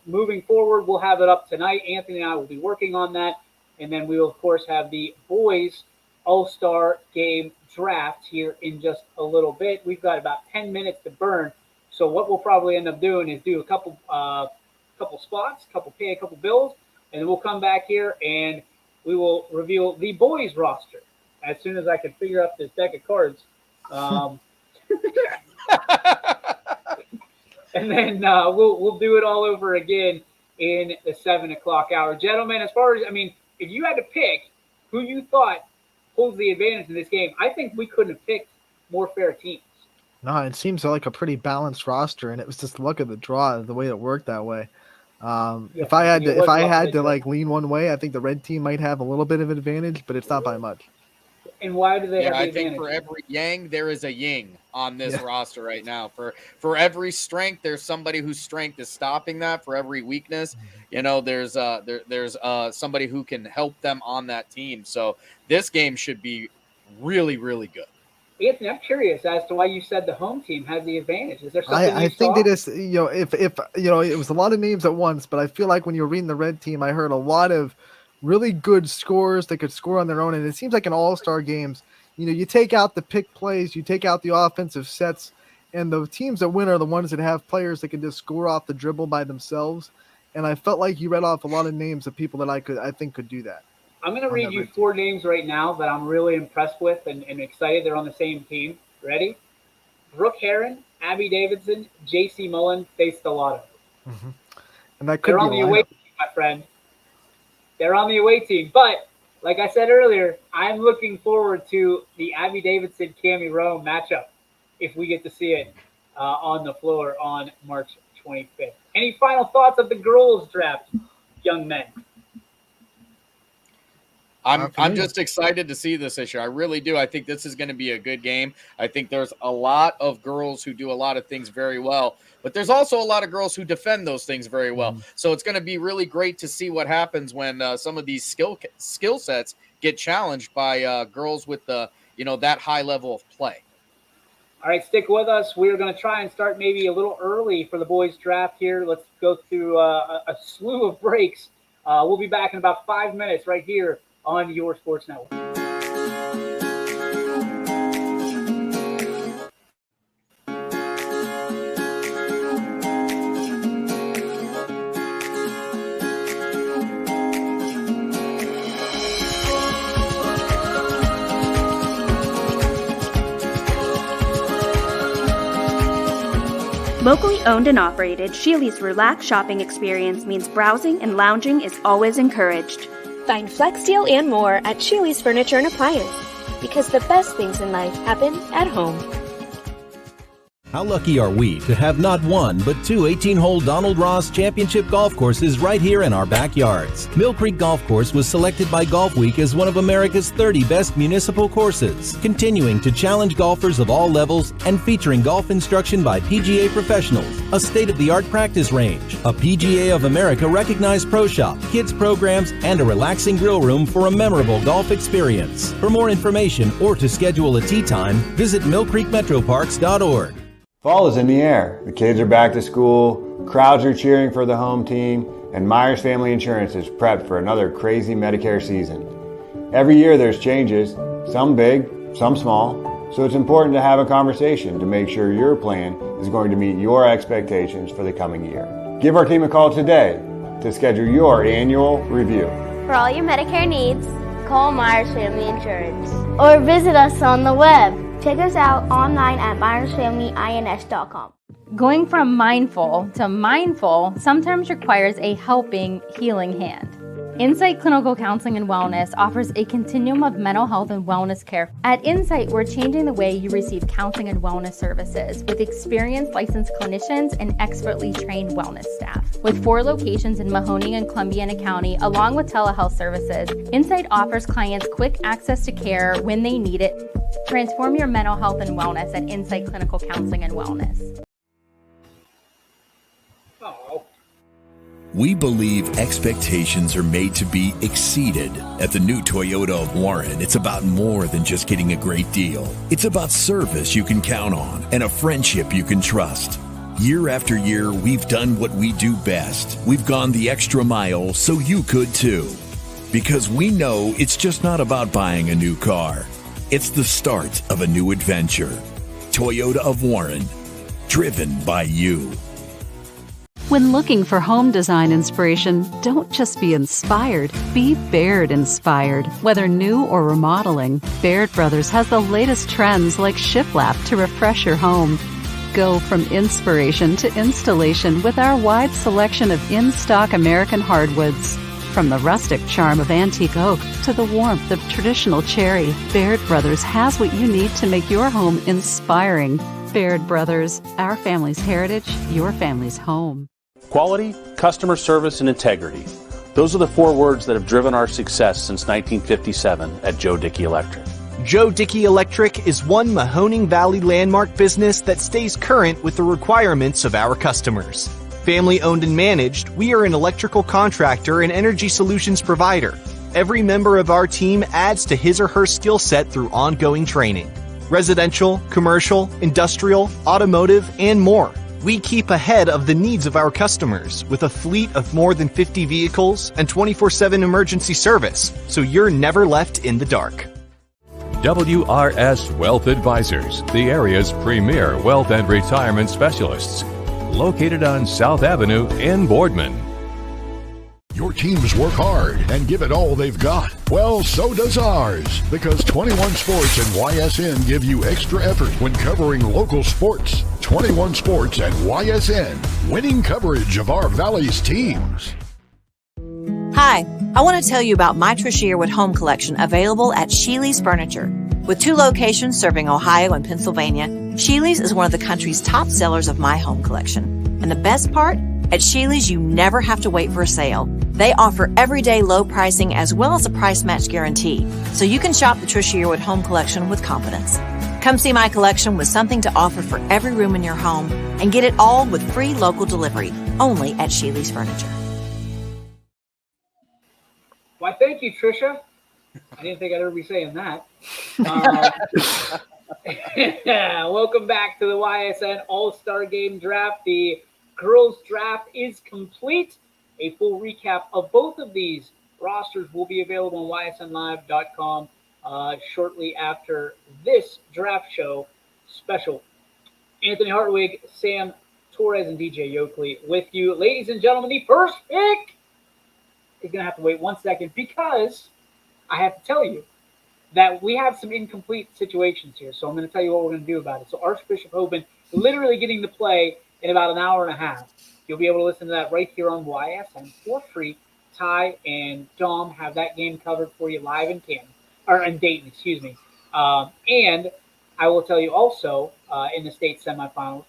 Moving forward, we'll have it up tonight. Anthony and I will be working on that. And then we will, of course, have the boys All-Star Game draft here in just a little bit. We've got about 10 minutes to burn. So what we'll probably end up doing is do a couple spots, pay a couple bills, and then we'll come back here and we will reveal the boys roster as soon as I can figure out this deck of cards. And then we'll do it all over again in the 7 o'clock hour. Gentlemen, as far as, if you had to pick who you thought holds the advantage in this game, I think we couldn't have picked more fair teams. No, it seems like a pretty balanced roster, and it was just luck of the draw, the way it worked that way. If I had to like lean one way, I think the red team might have a little bit of an advantage, but it's not by much. And why do they have the advantage? I think for every yang, there is a ing on this roster right now. For every strength, there's somebody whose strength is stopping that. For every weakness, there's somebody who can help them on that team. So this game should be really, really good. Anthony, I'm curious as to why you said the home team has the advantage. Is there something I think that is, if it was a lot of names at once, but I feel like when you were reading the red team, I heard a lot of really good scorers that could score on their own. And it seems like in all-star games, you take out the pick plays, you take out the offensive sets, and the teams that win are the ones that have players that can just score off the dribble by themselves. And I felt like you read off a lot of names of people that I think could do that. I'm going to read you 4 names right now that I'm really impressed with and excited they're on the same team. Ready? Brooke Heron, Abby Davidson, J.C. Mullen, Faith Stellato. Mm-hmm. And that could They're on the away team, my friend. They're on the away team. But, like I said earlier, I'm looking forward to the Abby Davidson-Cammie Rome matchup if we get to see it on the floor on March 25th. Any final thoughts of the girls' draft, young men? I'm just excited to see this issue. I really do. I think this is going to be a good game. I think there's a lot of girls who do a lot of things very well, but there's also a lot of girls who defend those things very well. So it's going to be really great to see what happens when some of these skill sets get challenged by girls with that high level of play. All right, stick with us. We're going to try and start maybe a little early for the boys' draft here. Let's go through a slew of breaks. We'll be back in about 5 minutes right here on your Sports Network. Locally owned and operated, Sheely's relaxed shopping experience means browsing and lounging is always encouraged. Find Flex Deal and more at Sheely's Furniture and Appliance, because the best things in life happen at home. How lucky are we to have not one, but 2 18-hole Donald Ross Championship golf courses right here in our backyards. Mill Creek Golf Course was selected by Golf Week as one of America's 30 best municipal courses, continuing to challenge golfers of all levels and featuring golf instruction by PGA professionals, a state-of-the-art practice range, a PGA of America recognized pro shop, kids programs, and a relaxing grill room for a memorable golf experience. For more information or to schedule a tee time, visit millcreekmetroparks.org. Fall is in the air. The kids are back to school, crowds are cheering for the home team, and Myers Family Insurance is prepped for another crazy Medicare season. Every year there's changes, some big, some small, so it's important to have a conversation to make sure your plan is going to meet your expectations for the coming year. Give our team a call today to schedule your annual review. For all your Medicare needs, call Myers Family Insurance or visit us on the web. Check us out online at myersfamilyins.com. Going from mindful to mindful sometimes requires a helping, healing hand. Insight Clinical Counseling and Wellness offers a continuum of mental health and wellness care. At Insight, we're changing the way you receive counseling and wellness services with experienced licensed clinicians and expertly trained wellness staff. With 4 locations in Mahoning and Columbiana County, along with telehealth services, Insight offers clients quick access to care when they need it. Transform your mental health and wellness at Insight Clinical Counseling and Wellness. We believe expectations are made to be exceeded. At the new Toyota of Warren, it's about more than just getting a great deal. It's about service you can count on and a friendship you can trust. Year after year, we've done what we do best. We've gone the extra mile so you could too. Because we know it's just not about buying a new car. It's the start of a new adventure. Toyota of Warren, driven by you. When looking for home design inspiration, don't just be inspired, be Baird inspired. Whether new or remodeling, Baird Brothers has the latest trends like shiplap to refresh your home. Go from inspiration to installation with our wide selection of in-stock American hardwoods. From the rustic charm of antique oak to the warmth of traditional cherry, Baird Brothers has what you need to make your home inspiring. Baird Brothers, our family's heritage, your family's home. Quality, customer service, and integrity. Those are the 4 words that have driven our success since 1957 at Joe Dickey Electric. Joe Dickey Electric is one Mahoning Valley landmark business that stays current with the requirements of our customers. Family owned and managed, we are an electrical contractor and energy solutions provider. Every member of our team adds to his or her skill set through ongoing training. Residential, commercial, industrial, automotive, and more. We keep ahead of the needs of our customers with a fleet of more than 50 vehicles and 24/7 emergency service, so you're never left in the dark. WRS Wealth Advisors, the area's premier wealth and retirement specialists. Located on South Avenue in Boardman. Your teams work hard and give it all they've got. Well, so does ours, because 21 Sports and YSN give you extra effort when covering local sports. 21 Sports and YSN, winning coverage of our Valley's teams. Hi, I want to tell you about my Trish Yearwood home collection available at Sheely's Furniture. With 2 locations serving Ohio and Pennsylvania, Sheely's is one of the country's top sellers of my home collection. And the best part? At Sheely's, you never have to wait for a sale. They offer everyday low pricing as well as a price match guarantee, so you can shop the Trish Yearwood home collection with confidence. Come see my collection with something to offer for every room in your home and get it all with free local delivery, only at Sheely's Furniture. Why, thank you, Trisha. I didn't think I'd ever be saying that. Welcome back to the YSN All-Star Game Draft. The girls' draft is complete. A full recap of both of these rosters will be available on ysnlive.com shortly after this draft show special. Anthony Hartwig, Sam Torres, and DJ Yoakley with you. Ladies and gentlemen, the first pick is going to have to wait 1 second because I have to tell you that we have some incomplete situations here. So I'm going to tell you what we're going to do about it. So Archbishop Hoban literally getting to play in about an hour and a half. You'll be able to listen to that right here on YSN for free. Ty and Dom have that game covered for you live in Dayton, excuse me. And I will tell you also in the state semifinals,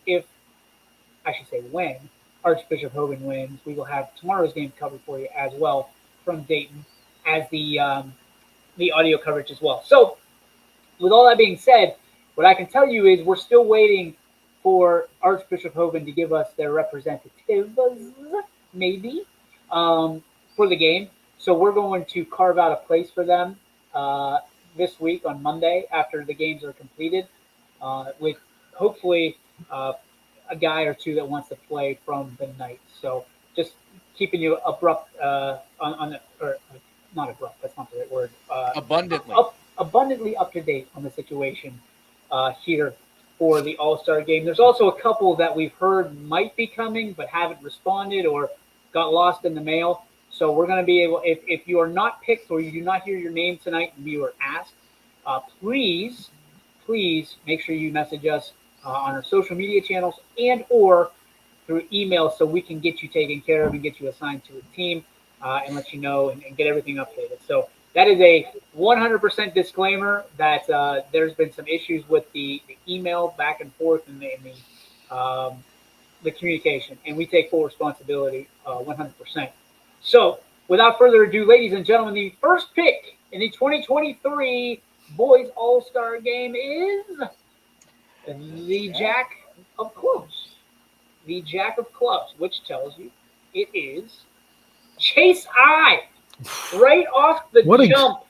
when Archbishop Hoban wins, we will have tomorrow's game covered for you as well from Dayton as the audio coverage as well. So with all that being said, what I can tell you is we're still waiting for Archbishop Hoban to give us their representatives, maybe, for the game. So we're going to carve out a place for them this week on Monday after the games are completed, with hopefully a guy or two that wants to play from the night. So just keeping you not abrupt, that's not the right word. Abundantly up to date on the situation here for the All-Star game. There's also a couple that we've heard might be coming but haven't responded or got lost in the mail. So we're going to be able, if you are not picked or you do not hear your name tonight and you are asked, please make sure you message us on our social media channels and or through email so we can get you taken care of and get you assigned to a team and let you know and get everything updated. So that is a 100% disclaimer that there's been some issues with the email back and forth and the communication, and we take full responsibility 100%. So without further ado, ladies and gentlemen, the first pick in the 2023 Boys All-Star Game is the Jack of Clubs. The Jack of Clubs, which tells you it is Chase I. Right off the jump.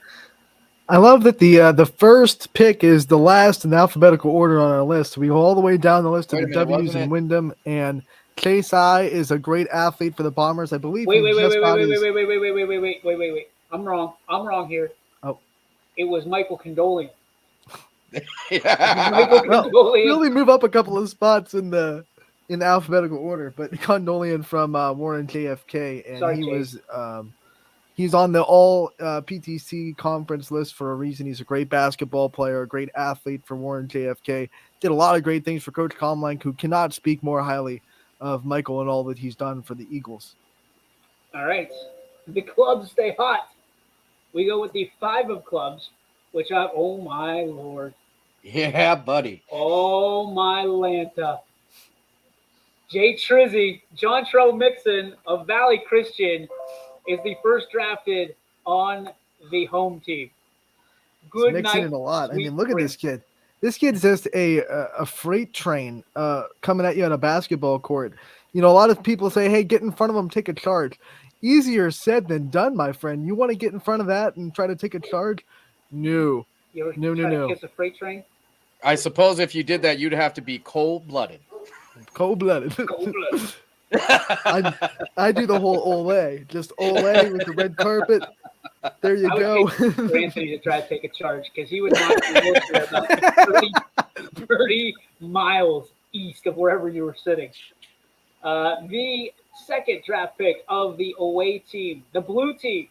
I love that the first pick is the last in alphabetical order on our list. We go all the way down the list to the W's and Wyndham, and Chase I is a great athlete for the Bombers. I believe. Wait. I'm wrong here. Oh. It was Michael Condolian. We only move up a couple of spots in alphabetical order, but Condolian from Warren JFK, and he's on the all PTC conference list for a reason. He's a great basketball player, a great athlete for Warren JFK. Did a lot of great things for Coach Comline, who cannot speak more highly of Michael and all that he's done for the Eagles. All right. The clubs stay hot. We go with the 5 of clubs, which oh my Lord. Yeah, buddy. Oh my Lanta. Jay Trizzy, John Trell Mixon of Valley Christian is the first drafted on the home team. Good night. Mixing it a lot. I mean, look at this kid. This kid's just a freight train coming at you on a basketball court. You know, a lot of people say, hey, get in front of him, take a charge. Easier said than done, my friend. You want to get in front of that and try to take a charge? No. You ever try to kiss a freight train? I suppose if you did that, you'd have to be cold-blooded. Cold-blooded. I do the whole Olay. Just Olay with the red carpet. There you I would go. pay for Anthony to try to take a charge because he would not be there about 30 miles east of wherever you were sitting. The second draft pick of the away team, the blue team,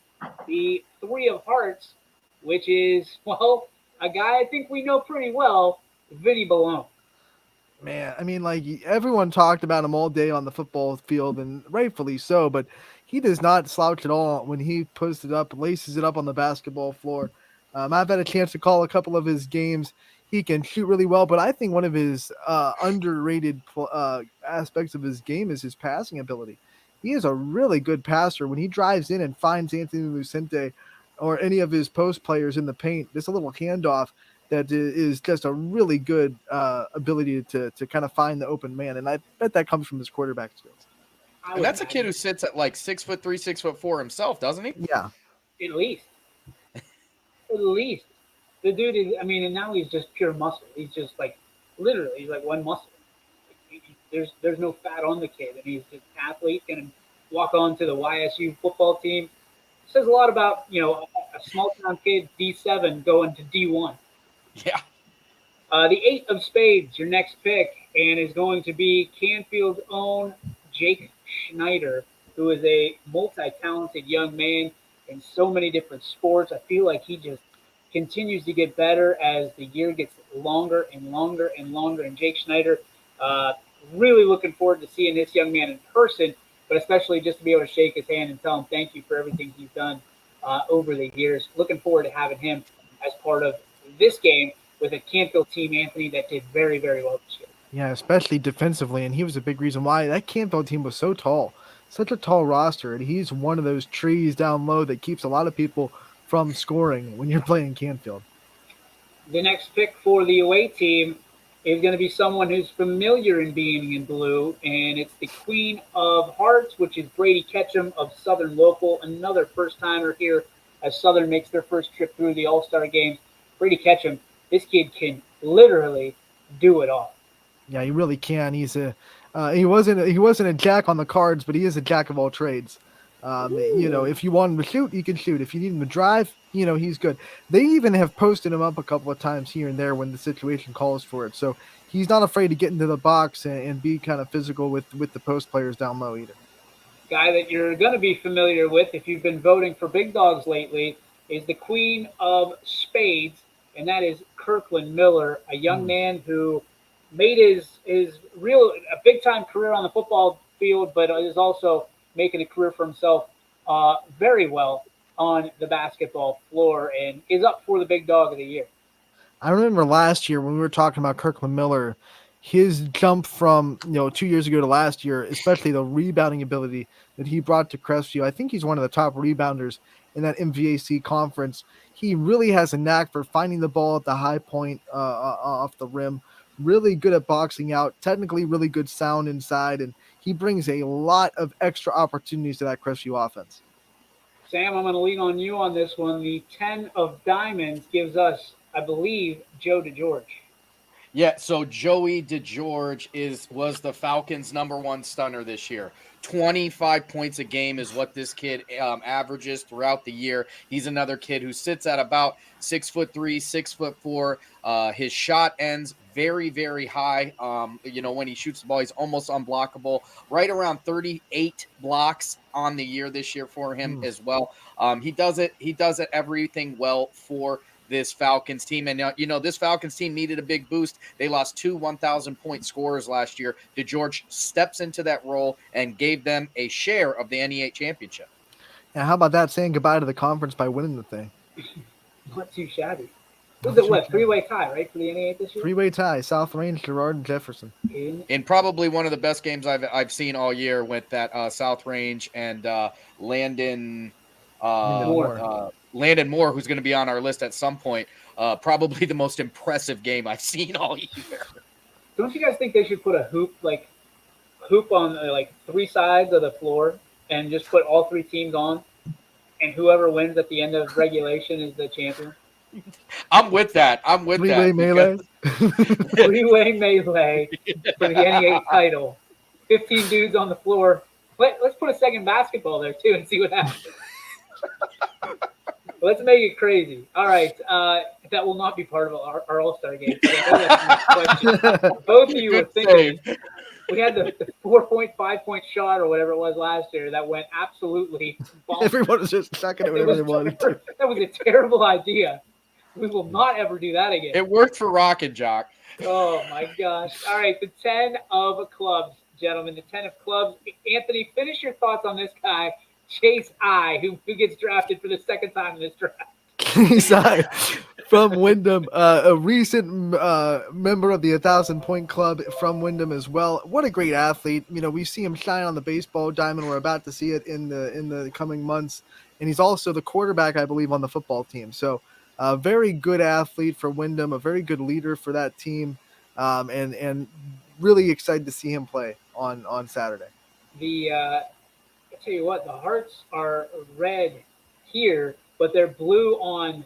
the Three of Hearts, which is, well, a guy I think we know pretty well, Vinny Balone. Man, I mean, like everyone talked about him all day on the football field, and rightfully so. But he does not slouch at all when he puts it up, laces it up on the basketball floor. I've had a chance to call a couple of his games. He can shoot really well, but I think one of his underrated aspects of his game is his passing ability. He is a really good passer when he drives in and finds Anthony Lucente or any of his post players in the paint. Just a little handoff that is just a really good ability to kind of find the open man, and I bet that comes from his quarterback skills. And that's a kid who sits at like 6'3", 6'4" himself, doesn't he? Yeah, at least. At least. The dude is, I mean, and now he's just pure muscle. He's just like, literally, he's like one muscle. There's no fat on the kid, and he's just an athlete, going to walk on to the YSU football team. Says a lot about, a small town kid, D7, going to D1. Yeah. The Eight of Spades, your next pick, and is going to be Canfield's own Jake Schneider, who is a multi-talented young man in so many different sports. I feel like he just continues to get better as the year gets longer and longer and longer. And Jake Schneider, really looking forward to seeing this young man in person, but especially just to be able to shake his hand and tell him thank you for everything he's done over the years. Looking forward to having him as part of this game with a Canfield team, Anthony, that did very, very well this year. Yeah, especially defensively, and he was a big reason why that Canfield team was so tall, such a tall roster, and he's one of those trees down low that keeps a lot of people from scoring when you're playing Canfield. The next pick for the away team is going to be someone who's familiar in being in blue, and it's the Queen of Hearts, which is Brady Ketchum of Southern Local, another first-timer here as Southern makes their first trip through the All-Star Games. Brady Ketchum, this kid can literally do it all. Yeah, he really can. He's he wasn't a jack on the cards, but he is a jack of all trades. If you want him to shoot, he can shoot. If you need him to drive, he's good. They even have posted him up a couple of times here and there when the situation calls for it. So he's not afraid to get into the box and be kind of physical with the post players down low either. Guy that you're going to be familiar with if you've been voting for big dogs lately is the Queen of Spades, and that is Kirkland Miller, a young man who made his a big-time career on the football field, but is also making a career for himself very well on the basketball floor and is up for the big dog of the year. I remember last year when we were talking about Kirkland Miller, his jump from 2 years ago to last year, especially the rebounding ability that he brought to Crestview. I think he's one of the top rebounders in that MVAC conference. He really has a knack for finding the ball at the high point off the rim. Really good at boxing out, technically really good sound inside, and he brings a lot of extra opportunities to that Crestview offense. Sam, I'm going to lean on you on this one. The 10 of diamonds gives us, I believe, Joe DeGeorge. Yeah, so Joey DeGeorge was the Falcons' #1 stunner this year. 25 points a game is what this kid averages throughout the year. He's another kid who sits at about 6'3", 6'4". His shot ends very, very high. When he shoots the ball, he's almost unblockable. Right around 38 blocks on the year this year for him as well. He does it everything well for this Falcons team. And, this Falcons team needed a big boost. They lost 2 1,000-point scorers last year. DeGeorge steps into that role and gave them a share of the NE8 championship. And how about that, saying goodbye to the conference by winning the thing? Not too shabby. Was it what, three-way tie, right, for the NE8 this year? Three-way tie, South Range, Girard, and Jefferson. In probably one of the best games I've seen all year with that South Range and Landon Moore, who's going to be on our list at some point. Probably the most impressive game I've seen all year. Don't you guys think they should put a hoop on three sides of the floor and just put all three teams on, and whoever wins at the end of regulation is the champion? I'm with that. Three-way melee. Three-way melee for the NE8 title. 15 dudes on the floor. Let's put a second basketball there too and see what happens. Let's make it crazy. All right. That will not be part of our All-Star game. So I know that's the next question. Both of you were Good thinking save. we had the 4.5 point shot or whatever it was last year that went absolutely bonkers. Everyone was just chucking it whenever they wanted to. That was a terrible idea. We will not ever do that again. It worked for Rocket Jock. Oh my gosh. All right, the 10 of clubs, gentlemen. The 10 of clubs. Anthony, finish your thoughts on this guy, Chase I, who gets drafted for the second time in this draft. Side from Wyndham, a recent member of the 1,000-point club from Wyndham as well. What a great athlete! You know, we see him shine on the baseball diamond. We're about to see it in the coming months, and he's also the quarterback, I believe, on the football team. So, a very good athlete for Wyndham, a very good leader for that team, and really excited to see him play on Saturday. I tell you what, the hearts are red here, but they're blue on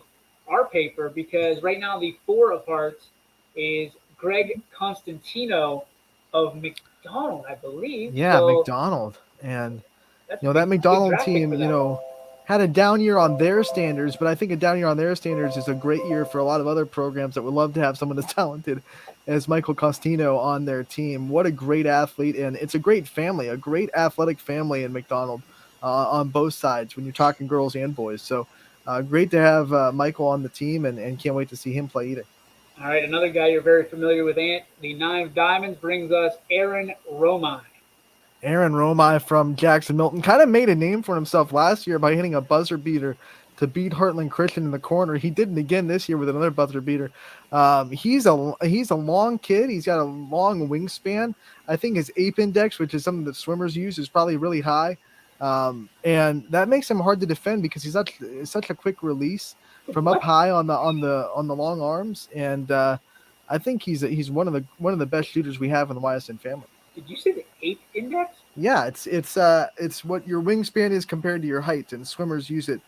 our paper because right now the 4 of hearts is Greg Constantino of McDonald, I believe. Yeah, so McDonald, and that's you know that big McDonald draft pick team, for you them. know, had a down year on their standards, but I think a down year on their standards is a great year for a lot of other programs that would love to have someone as talented as Michael Costino on their team. What a great athlete, and it's a great family, a great athletic family in McDonald on both sides when you're talking girls and boys. So great to have Michael on the team, and can't wait to see him play either. All right, another guy you're very familiar with, Ant. The 9 of diamonds brings us Aaron Romine. Aaron Romine from Jackson Milton kind of made a name for himself last year by hitting a buzzer beater to beat Heartland Christian in the corner. He did it again this year with another buzzer beater. He's a long kid. He's got a long wingspan. I think his ape index, which is something that swimmers use, is probably really high. And that makes him hard to defend because he's such a quick release from up high on the long arms. And I think he's one of the best shooters we have in the YSN family. Did you say the ape index? Yeah, it's what your wingspan is compared to your height, and swimmers use it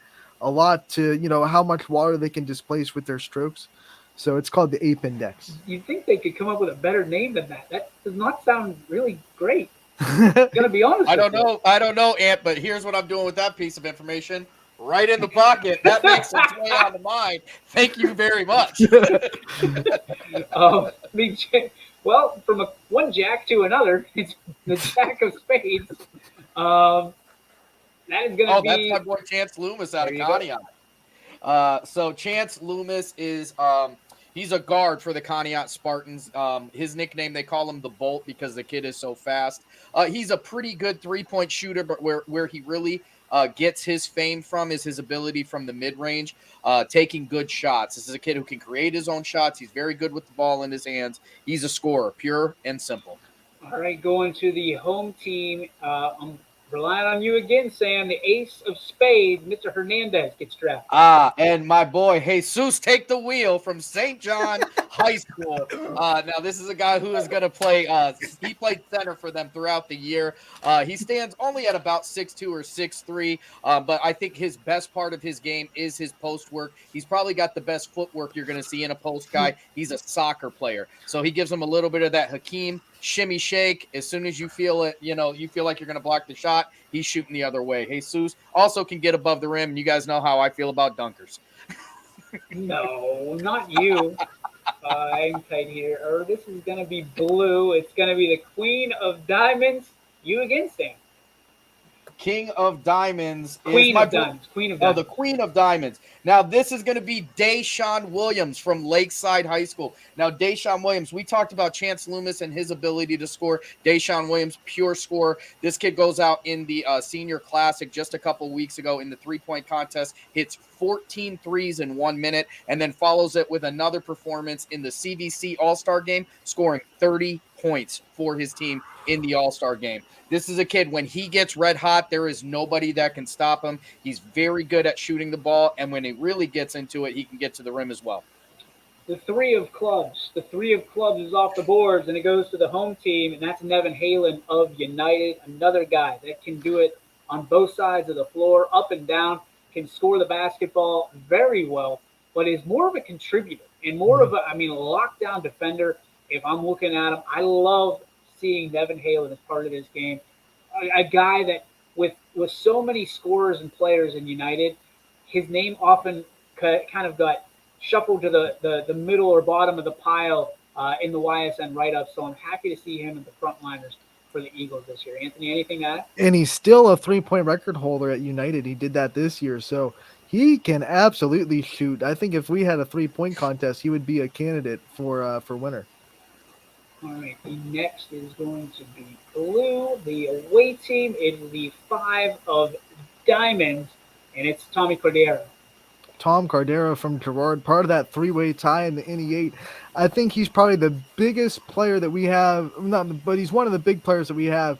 a lot to how much water they can displace with their strokes. So it's called the ape index. You'd think they could come up with a better name than that. That does not sound really great. I'm gonna be honest. I don't know, Ant, but here's what I'm doing with that piece of information. Right in the pocket. That makes its way on the mind. Thank you very much. I mean, well, from one jack to another, it's the jack of spades. That is going to be. That's my boy Chance Loomis out of Conneaut. So Chance Loomis is he's a guard for the Conneaut Spartans. His nickname, they call him the Bolt because the kid is so fast. He's a pretty good 3-point shooter, but where he really gets his fame from is his ability from the mid-range, taking good shots. This is a kid who can create his own shots. He's very good with the ball in his hands. He's a scorer, pure and simple. All right, going to the home team. I'm relying on you again, Sam. The ace of spades, Mr. Hernandez, gets drafted. And my boy Jesus take the wheel from St. John High School. Now, this is a guy who is going to play. He played center for them throughout the year. He stands only at about 6'2" or 6'3", but I think his best part of his game is his post work. He's probably got the best footwork you're going to see in a post guy. He's a soccer player, so he gives him a little bit of that Hakeem shimmy shake. As soon as you feel it, you feel like you're going to block the shot, he's shooting the other way. Jesus also can get above the rim, and you guys know how I feel about dunkers. No, not you. I'm tight here. This is going to be blue. It's going to be the Queen of Diamonds. You again, Sam. King of Diamonds. Queen of Diamonds. Oh, the Queen of Diamonds. Now, this is going to be Deshaun Williams from Lakeside High School. Now, Deshaun Williams, we talked about Chance Loomis and his ability to score. Deshaun Williams, pure scorer. This kid goes out in the Senior Classic just a couple weeks ago in the three-point contest, hits 14 threes in 1 minute, and then follows it with another performance in the CVC All-Star Game, scoring 30 points for his team in the All-Star Game. This is a kid, when he gets red hot, there is nobody that can stop him. He's very good at shooting the ball, and when he really gets into it, he can get to the rim as well. The 3 of clubs. The 3 of clubs is off the boards, and it goes to the home team, and that's Nevin Halen of United, another guy that can do it on both sides of the floor, up and down, can score the basketball very well, but is more of a contributor and more of a lockdown defender. If I'm looking at him, I love seeing Nevin Halen as part of this game. A guy that with so many scorers and players in United, his name often kind of got shuffled to the middle or bottom of the pile in the YSN write-up. So I'm happy to see him in the frontliners for the Eagles this year. Anthony, anything to add? And he's still a 3-point record holder at United. He did that this year. So he can absolutely shoot. I think if we had a 3-point contest, he would be a candidate for winner. All right, the next is going to be blue. The away team is the 5 of diamonds, and it's Tommy Cordero. Tom Cardera from Girard, part of that three-way tie in the NE8. I think he's probably the biggest player that we have, but he's one of the big players that we have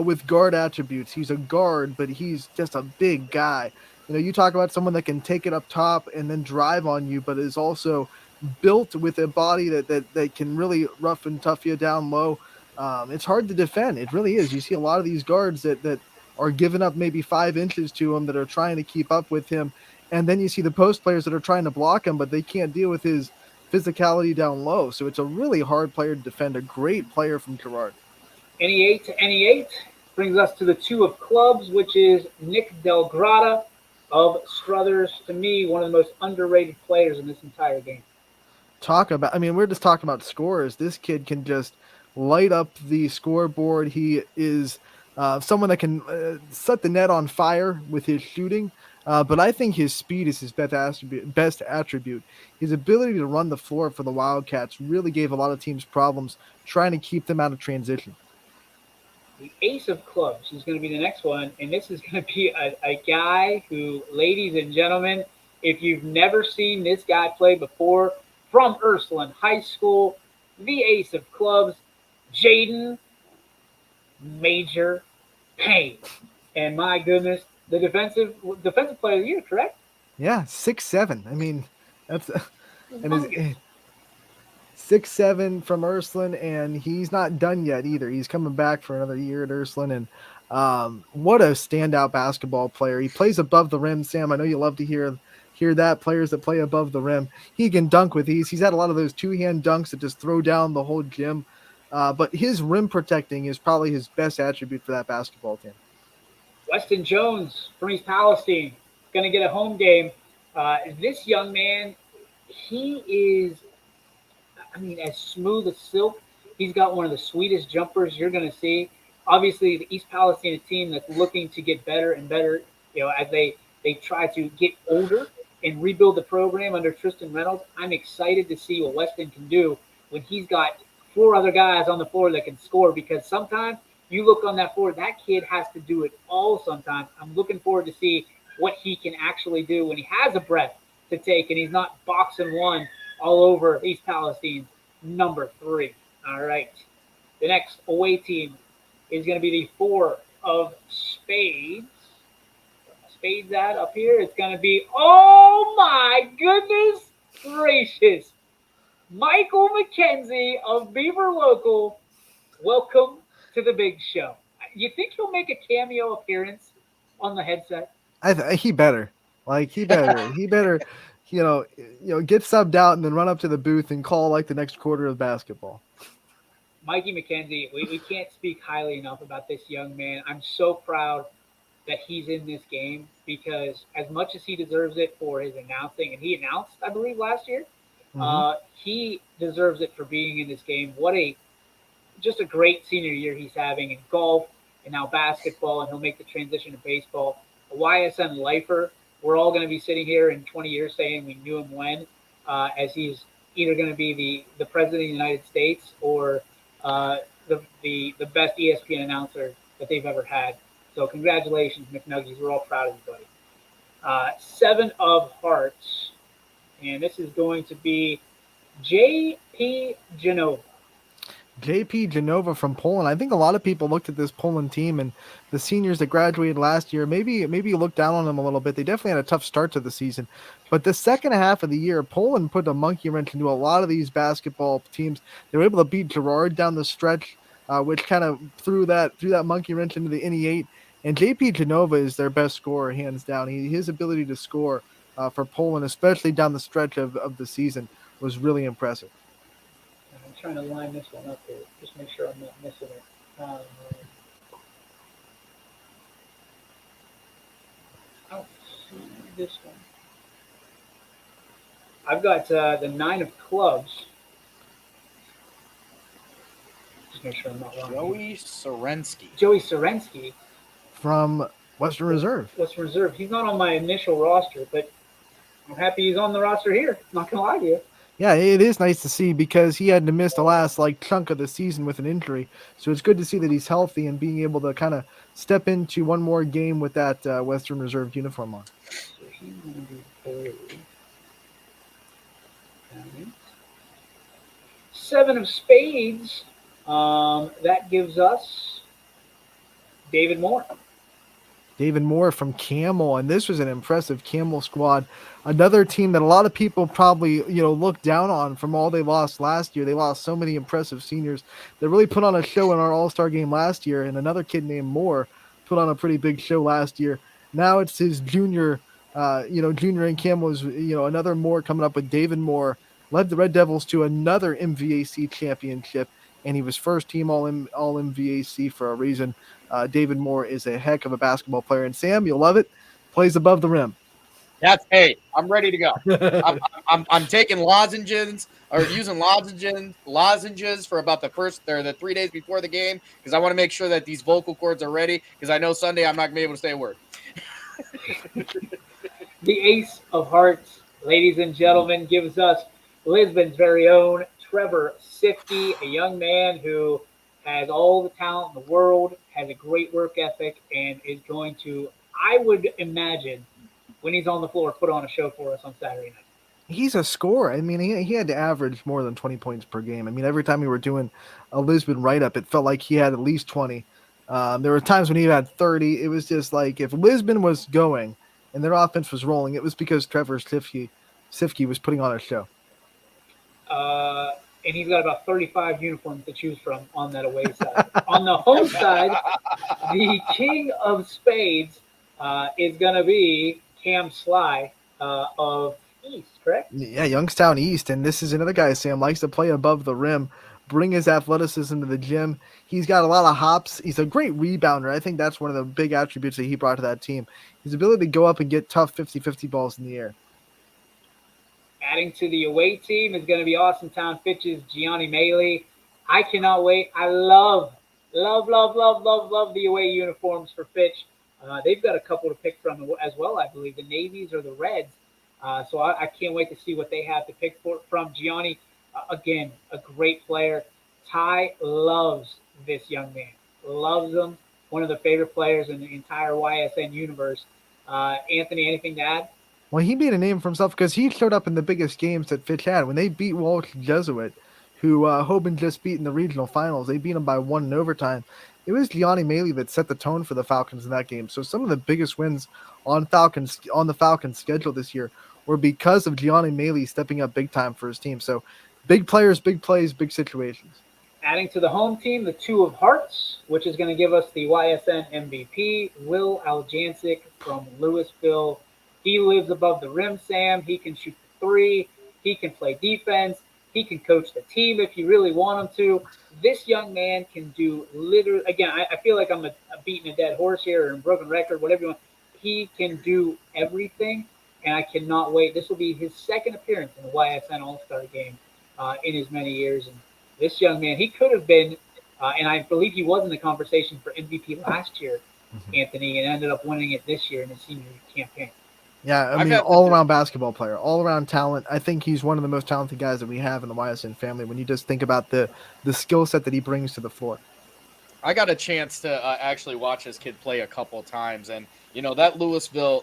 with guard attributes. He's a guard, but he's just a big guy. You talk about someone that can take it up top and then drive on you, but is also built with a body that can really rough and tough you down low. It's hard to defend. It really is. You see a lot of these guards that are giving up maybe 5 inches to him, that are trying to keep up with him. And then you see the post players that are trying to block him, but they can't deal with his physicality down low. So it's a really hard player to defend. A great player from Girard. NE8 to NE8 brings us to the 2 of clubs, which is Nick Delgrada of Struthers. To me, one of the most underrated players in this entire game. We're just talking about scores. This kid can just light up the scoreboard. He is someone that can set the net on fire with his shooting. But I think his speed is his best attribute. His ability to run the floor for the Wildcats really gave a lot of teams problems trying to keep them out of transition. The ace of clubs is going to be the next one, and this is going to be a guy who, ladies and gentlemen, if you've never seen this guy play before, from Ursuline High School, the ace of clubs, Jaden Major Payne. And my goodness, the defensive player of the year, correct? Yeah, 6'7". That's and 6'7" from Ursuline, and he's not done yet either. He's coming back for another year at Ursuline, and what a standout basketball player. He plays above the rim, Sam. I know you love to hear that, players that play above the rim. He can dunk with ease. He's had a lot of those two-hand dunks that just throw down the whole gym. But his rim protecting is probably his best attribute for that basketball team. Weston Jones from East Palestine, going to get a home game. This young man, he is, as smooth as silk. He's got one of the sweetest jumpers you're going to see. Obviously, the East Palestine team that's looking to get better and better, as they try to get older and rebuild the program under Tristan Reynolds. I'm excited to see what Weston can do when he's got 4 other guys on the floor that can score, because sometimes you look on that floor, that kid has to do it all sometimes. I'm looking forward to see what he can actually do when he has a breath to take and he's not boxing one all over East Palestine's number 3. All right. The next away team is going to be the 4 of spades. Spades that up here. It's going to be, oh my goodness gracious, Michael McKenzie of Beaver Local. Welcome to the big show. You think he'll make a cameo appearance on the headset? He better. He better, get subbed out and then run up to the booth and call the next quarter of basketball. Mikey McKenzie, we can't speak highly enough about this young man. I'm so proud that he's in this game, because as much as he deserves it for his announcing, and he announced, I believe, last year, he deserves it for being in this game. Just a great senior year he's having in golf and now basketball, and he'll make the transition to baseball. A YSN lifer. We're all going to be sitting here in 20 years saying we knew him when, as he's either going to be the president of the United States or the best ESPN announcer that they've ever had. So congratulations, McNuggies. We're all proud of you, buddy. 7 of hearts, and this is going to be J.P. Genova. JP Genova from Poland. I think a lot of people looked at this Poland team and the seniors that graduated last year. Maybe looked down on them a little bit. They definitely had a tough start to the season. But the second half of the year, Poland put a monkey wrench into a lot of these basketball teams. They were able to beat Girard down the stretch, which kind of threw that monkey wrench into the NE8. And JP Genova is their best scorer, hands down. His ability to score for Poland, especially down the stretch of the season, was really impressive. I'm trying to line this one up here, just make sure I'm not missing it. this one? I've got the 9 of clubs. Just make sure I'm not wrong. Joey Sorensky. Joey Sorensky from Western Reserve. Western Reserve. He's not on my initial roster, but I'm happy he's on the roster here. Not gonna lie to you. Yeah, it is nice to see because he had to miss the last chunk of the season with an injury. So it's good to see that he's healthy and being able to kind of step into one more game with that Western Reserve uniform on. So he's gonna be blue. 7 of spades. That gives us David Moore. David Moore from Camel, and this was an impressive Camel squad. Another team that a lot of people probably look down on from all they lost last year. They lost so many impressive seniors. They really put on a show in our All-Star game last year, and another kid named Moore put on a pretty big show last year. Now it's his junior, junior in Camel is another Moore coming up with David Moore. Led the Red Devils to another MVAC championship, and he was first team all MVAC for a reason. David Moore is a heck of a basketball player, and Sam, you'll love it. Plays above the rim. Hey, I'm ready to go. I'm taking lozenges or using lozenges for about the 3 days before the game because I want to make sure that these vocal cords are ready because I know Sunday I'm not gonna be able to say a word. The Ace of Hearts, ladies and gentlemen, gives us Lisbon's very own Trevor Sifke, a young man who has all the talent in the world, has a great work ethic, and is going to, I would imagine, when he's on the floor, put on a show for us on Saturday night. He's a scorer. I mean, he had to average more than 20 points per game. I mean, every time we were doing a Lisbon write-up, it felt like he had at least 20. There were times when he had 30. It was just like if Lisbon was going and their offense was rolling, it was because Trevor Sifke was putting on a show. And he's got about 35 uniforms to choose from on that away side. On the home side, the king of spades is going to be Cam Sly of East, correct? Yeah, Youngstown East. And this is another guy, Sam, likes to play above the rim, bring his athleticism to the gym. He's got a lot of hops. He's a great rebounder. I think that's one of the big attributes that he brought to that team. His ability to go up and get tough 50-50 balls in the air. Adding to the away team is going to be Austin Town Fitch's Gianni Maley. I cannot wait. I love the away uniforms for Fitch. They've got a couple to pick from as well, I believe, the Navies or the Reds. So I can't wait to see what they have to pick from Gianni. Again, a great player. Ty loves this young man. Loves him. One of the favorite players in the entire YSN universe. Anthony, anything to add? Well, he made a name for himself because he showed up in the biggest games that Fitch had. When they beat Walsh Jesuit, who Hoban just beat in the regional finals, they beat him by 1 in overtime. It was Gianni Maley that set the tone for the Falcons in that game. So some of the biggest wins on the Falcons schedule this year were because of Gianni Maley stepping up big time for his team. So big players, big plays, big situations. Adding to the home team, the 2 of Hearts, which is going to give us the YSN MVP, Will Aljancic from Louisville. He lives above the rim, Sam. He can shoot the 3. He can play defense. He can coach the team if you really want him to. This young man can do literally, again, I feel like I'm beating a dead horse here or a broken record, whatever you want. He can do everything, and I cannot wait. This will be his second appearance in the YSN All-Star game in his many years. And this young man, he could have been, and I believe he was in the conversation for MVP last year, Anthony, and ended up winning it this year in his senior campaign. Yeah, I mean, all-around basketball player, all-around talent. I think he's one of the most talented guys that we have in the YSN family when you just think about the skill set that he brings to the floor. I got a chance to actually watch this kid play a couple of times, and that Louisville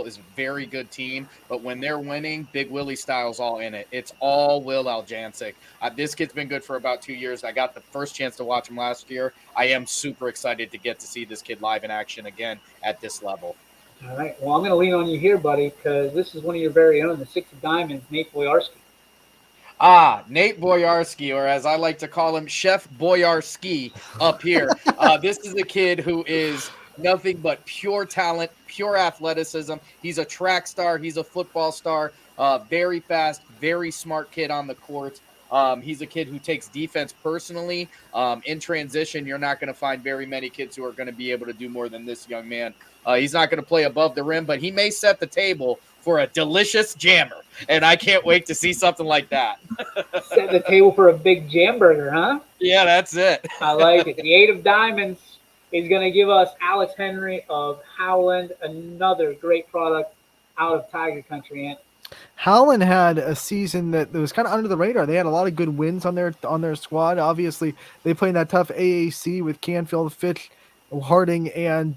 is a very good team. But when they're winning, Big Willie style's all in it. It's all Will Aljancic. This kid's been good for about 2 years. I got the first chance to watch him last year. I am super excited to get to see this kid live in action again at this level. All right. Well, I'm going to lean on you here, buddy, because this is one of your very own, the 6 of Diamonds, Nate Boyarsky. Nate Boyarsky, or as I like to call him, Chef Boyarsky up here. This is a kid who is nothing but pure talent, pure athleticism. He's a track star. He's a football star. Very fast, very smart kid on the court. He's a kid who takes defense personally. In transition, you're not going to find very many kids who are going to be able to do more than this young man. He's not going to play above the rim, but he may set the table for a delicious jammer, and I can't wait to see something like that. Set the table for a big jam burger, huh? Yeah, that's it. I like it. The 8 of diamonds is going to give us Alex Henry of Howland, another great product out of Tiger Country. And Howland had a season that was kind of under the radar. They had a lot of good wins on their squad. Obviously, they played in that tough AAC with Canfield, Fitch, Harding, and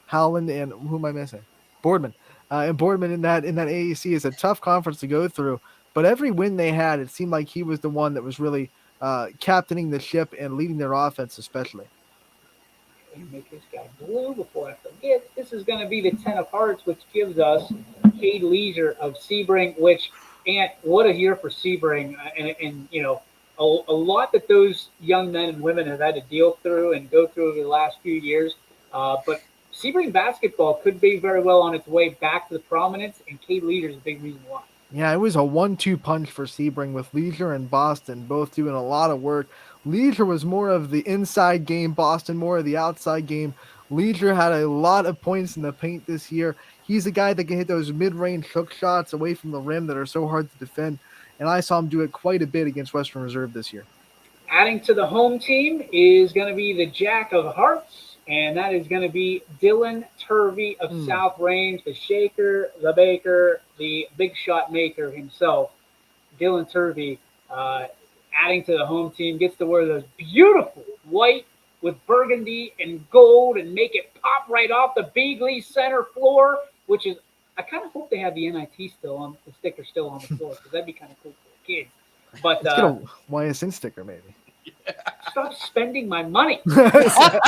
Howland, and who am I missing? Boardman. And Boardman in that AAC is a tough conference to go through. But every win they had, it seemed like he was the one that was really captaining the ship and leading their offense, especially. and make this guy blue before I forget. This is going to be the 10 of hearts, which gives us Cade Leisure of Sebring, which, and what a year for Sebring. And you know, a lot that those young men and women have had to deal through and go through over the last few years. But Sebring basketball could be very well on its way back to the prominence, and Cade Leisure is a big reason why. Yeah, it was a 1-2 punch for Sebring with Leisure and Boston both doing a lot of work. Leisure was more of the inside game, Boston more of the outside game. Leisure had a lot of points in the paint this year. He's a guy that can hit those mid-range hook shots away from the rim that are so hard to defend, and I saw him do it quite a bit against Western Reserve this year. Adding to the home team is going to be the Jack of Hearts, and that is going to be Dylan Turvey of South Range, the shaker, the baker, the big shot maker himself. Dylan Turvey, adding to the home team, gets to wear those beautiful white with burgundy and gold and make it pop right off the Beagley center floor, which is, I kind of hope they have the NIT still on, the sticker still on the floor, because that'd be kind of cool for the kids. But let's get a YSN sticker, maybe. Stop spending my money. Stop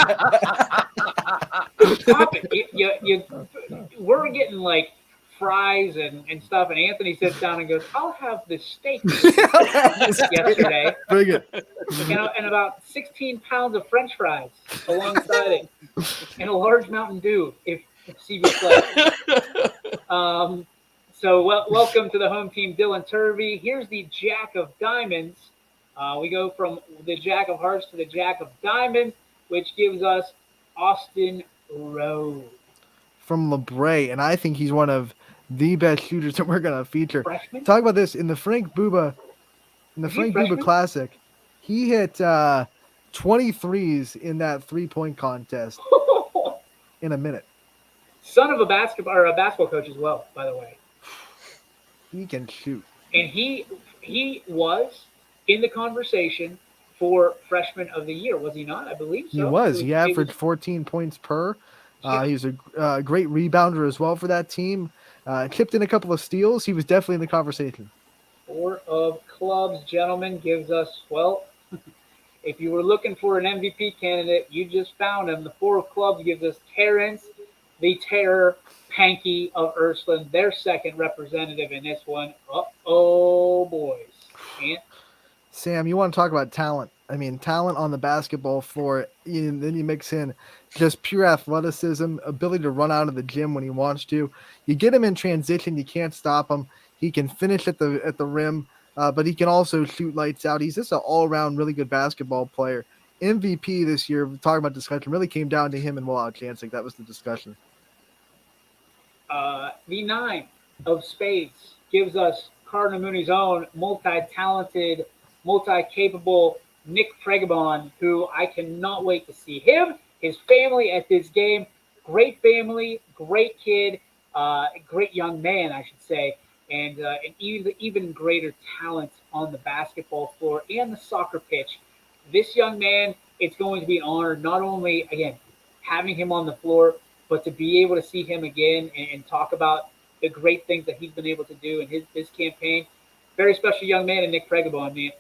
it. We're getting like fries and stuff, and Anthony sits down and goes, I'll have this steak yesterday. Very good. And about 16 pounds of French fries alongside it, and a large Mountain Dew if CB plays. So welcome to the home team, Dylan Turvey. Here's the Jack of Diamonds. We go from the Jack of Hearts to the Jack of Diamonds, which gives us Austin Rowe. From LeBray, and I think he's one of the best shooters that we're going to feature. Freshman? Talk about this in the Frank Buba Classic. He hit 23s in that 3-point contest in a minute. Son of a basketball coach as well, by the way. He can shoot. And he was in the conversation for Freshman of the Year, was he not? I believe so. He was. He averaged 14 points per. He's a great rebounder as well for that team. Chipped in a couple of steals. He was definitely in the conversation. 4 of clubs, gentlemen, gives us, well, if you were looking for an MVP candidate, you just found him. The 4 of clubs gives us Terrence, the Terror Pankey of Ursuline, their second representative in this one. Oh, boys. And Sam, you want to talk about talent. I mean, talent on the basketball floor, and then you mix in just pure athleticism, ability to run out of the gym when he wants to. You get him in transition, you can't stop him. He can finish at the rim, but he can also shoot lights out. He's just an all-around really good basketball player. MVP this year, talking about discussion, really came down to him and Will Chancik. That was the discussion. The 9 of spades gives us Cardinal Mooney's own multi-talented, multi-capable Nick Pregabon, who I cannot wait to see him, his family at this game. Great family, great kid, great young man, I should say, and an even greater talent on the basketball floor and the soccer pitch. This young man, it's going to be an honor, not only, again, having him on the floor, but to be able to see him again and talk about the great things that he's been able to do in his campaign. Very special young man, and Nick Pregabon, man.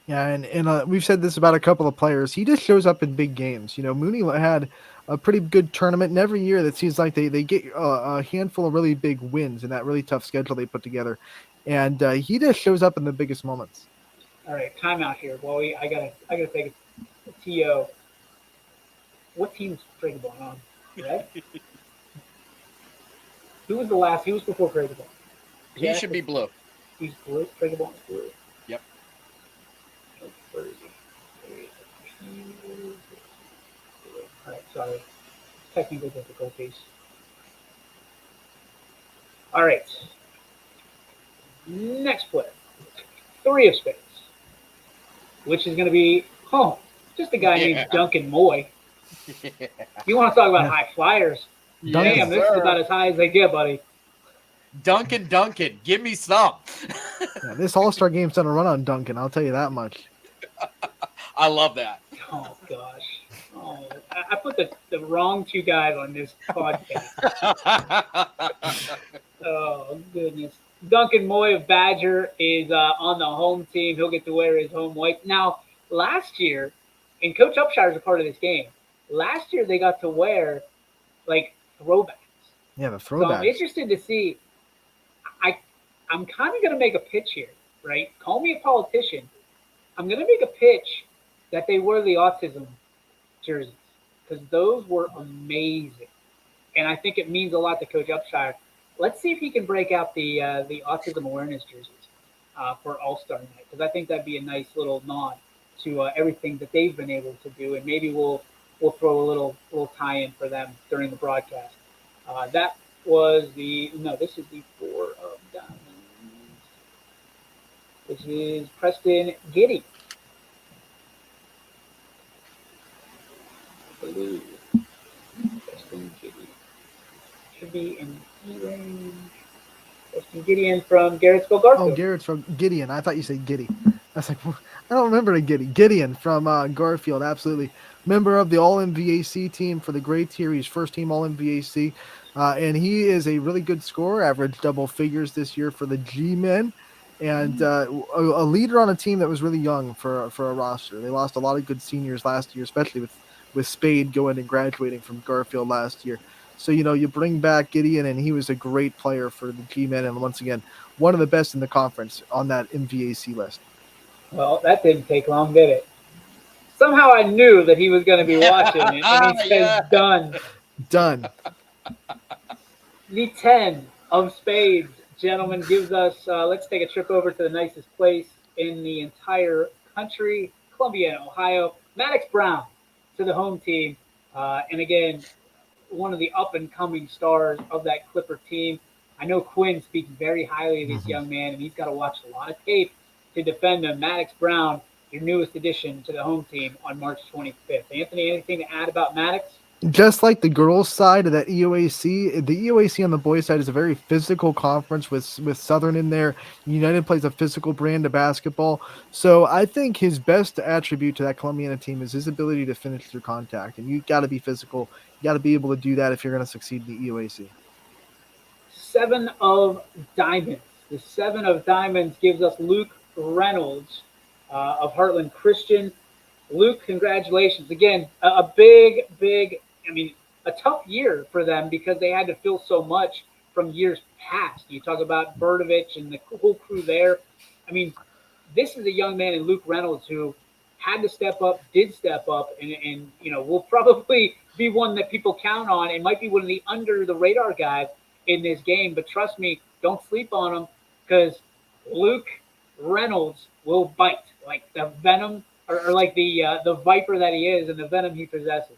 Yeah, and we've said this about a couple of players. He just shows up in big games. You know, Mooney had a pretty good tournament, and every year that seems like they get a handful of really big wins in that really tough schedule they put together. And he just shows up in the biggest moments. All right, timeout here. Well, I gotta take a TO. What team is Pregabon on? Right? Who was the last? He was before Pregabon. He should be blue. He's blue. Pregabon's blue. Yep. Where is he? All right, sorry. Technical difficulties. All right. Next player. 3 of spades, which is going to be, just a guy named Duncan Moy. Yeah. You want to talk about high flyers? Duncan. Damn, this is about as high as they get, buddy. Duncan, give me some. Yeah, this All-Star game's done a run on Duncan, I'll tell you that much. I love that. Oh, gosh. Oh, I put the wrong 2 guys on this podcast. Oh, goodness. Duncan Moy of Badger is on the home team. He'll get to wear his home white. Now, last year, and Coach Upshire is a part of this game, last year they got to wear, like, throwbacks. Yeah, the So I'm throwbacks. interested to see. I'm kind of going to make a pitch here, right? Call me a politician. I'm going to make a pitch that they wear the autism jerseys because those were amazing. And I think it means a lot to Coach Upshire. Let's see if he can break out the autism awareness jerseys for All-Star Night, because I think that'd be a nice little nod to everything that they've been able to do, and maybe we'll throw a little tie-in for them during the broadcast. That was this is the 4 of diamonds. This is Preston Giddy. Blue. Preston Giddy. Should be in E-range. Preston Gideon from Garrettsville, Garfield. Oh, Garrett's from Gideon. I thought you said Giddy. I was like, I don't remember a Giddy. Gideon from Garfield, absolutely. Member of the All-MVAC team for the Gray Tier. He's first-team All-MVAC. And he is a really good scorer, averaged double figures this year for the G-Men. And a leader on a team that was really young for a roster. They lost a lot of good seniors last year, especially with Spade going and graduating from Garfield last year. So, you bring back Gideon, and he was a great player for the G-Men, and once again, one of the best in the conference on that MVAC list. Well, that didn't take long, did it? Somehow I knew that he was going to be watching it, and he says, done. Done. The 10 of spades, gentlemen, gives us, let's take a trip over to the nicest place in the entire country, Columbia, Ohio. Maddox Brown to the home team. And again, one of the up-and-coming stars of that Clipper team. I know Quinn speaks very highly of this young man, and he's got to watch a lot of tape to defend him. Maddox Brown, your newest addition to the home team on March 25th. Anthony, anything to add about Maddox? Just like the girls' side of that EOAC, the EOAC on the boys' side is a very physical conference with Southern in there. United plays a physical brand of basketball. So I think his best attribute to that Columbiana team is his ability to finish through contact. And you got to be physical. You got to be able to do that if you're going to succeed in the EOAC. 7 of diamonds. The 7 of diamonds gives us Luke Reynolds of Heartland Christian. Luke, congratulations. Again, a big, a tough year for them because they had to fill so much from years past. You talk about Berdovich and the whole crew there. I mean, this is a young man in Luke Reynolds who had to step up, did step up, and will probably be one that people count on. It might be one of the under-the-radar guys in this game, but trust me, don't sleep on him because Luke Reynolds will bite like the venom or like the viper that he is and the venom he possesses.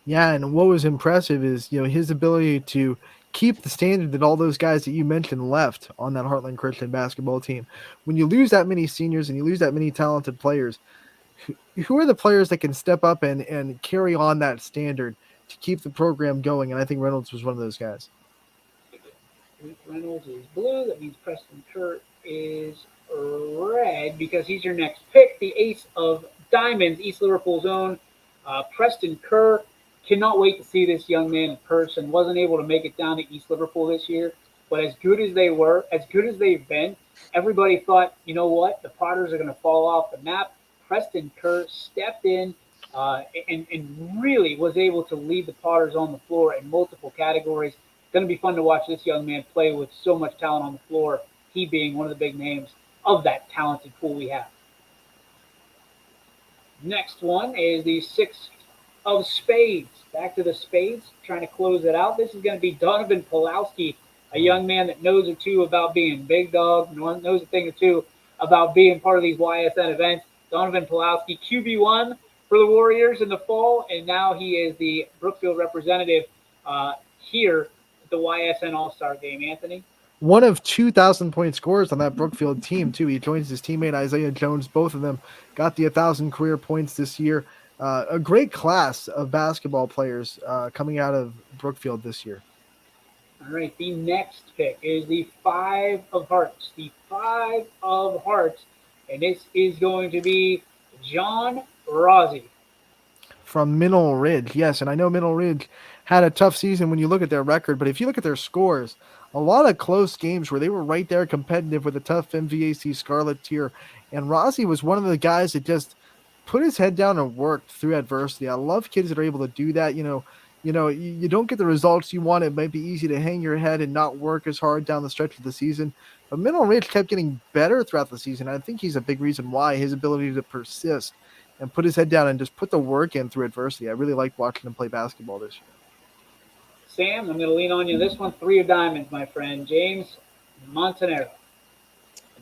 Yeah, and what was impressive is his ability to keep the standard that all those guys that you mentioned left on that Heartland Christian basketball team. When you lose that many seniors and you lose that many talented players, who are the players that can step up and carry on that standard to keep the program going? And I think Reynolds was one of those guys. Reynolds is blue. That means Preston Kerr is red because he's your next pick. The ace of diamonds, East Liverpool's own Preston Kerr. Cannot wait to see this young man in person. Wasn't able to make it down to East Liverpool this year, but as good as they were, as good as they've been, everybody thought, you know what, the Potters are going to fall off the map. Preston Kerr stepped in and really was able to lead the Potters on the floor in multiple categories. Going to be fun to watch this young man play with so much talent on the floor, he being one of the big names of that talented pool we have. Next one is the 6 of spades. Back to the spades, trying to close it out. This is going to be Donovan Pulowski, a young man that knows a two about being big dog, knows a thing or two about being part of these YSN events. Donovan Pulowski, QB1 for the Warriors in the fall, and now he is the Brookfield representative here at the YSN All-Star Game. Anthony? One of 2,000-point scorers on that Brookfield team, too. He joins his teammate Isaiah Jones. Both of them got the 1,000 career points this year. A great class of basketball players coming out of Brookfield this year. All right, the next pick is the 5 of Hearts. The 5 of Hearts, and this is going to be John Rossi. From Mineral Ridge, yes, and I know Mineral Ridge had a tough season when you look at their record, but if you look at their scores, a lot of close games where they were right there competitive with a tough MVAC Scarlet tier, and Rossi was one of the guys that just put his head down and worked through adversity. I love kids that are able to do that. You don't get the results you want. It might be easy to hang your head and not work as hard down the stretch of the season, but Mineral Ridge kept getting better throughout the season. I think he's a big reason why, his ability to persist and put his head down and just put the work in through adversity. I really liked watching him play basketball this year. Sam, I'm going to lean on you. This one, 3 of diamonds, my friend. James Montanaro.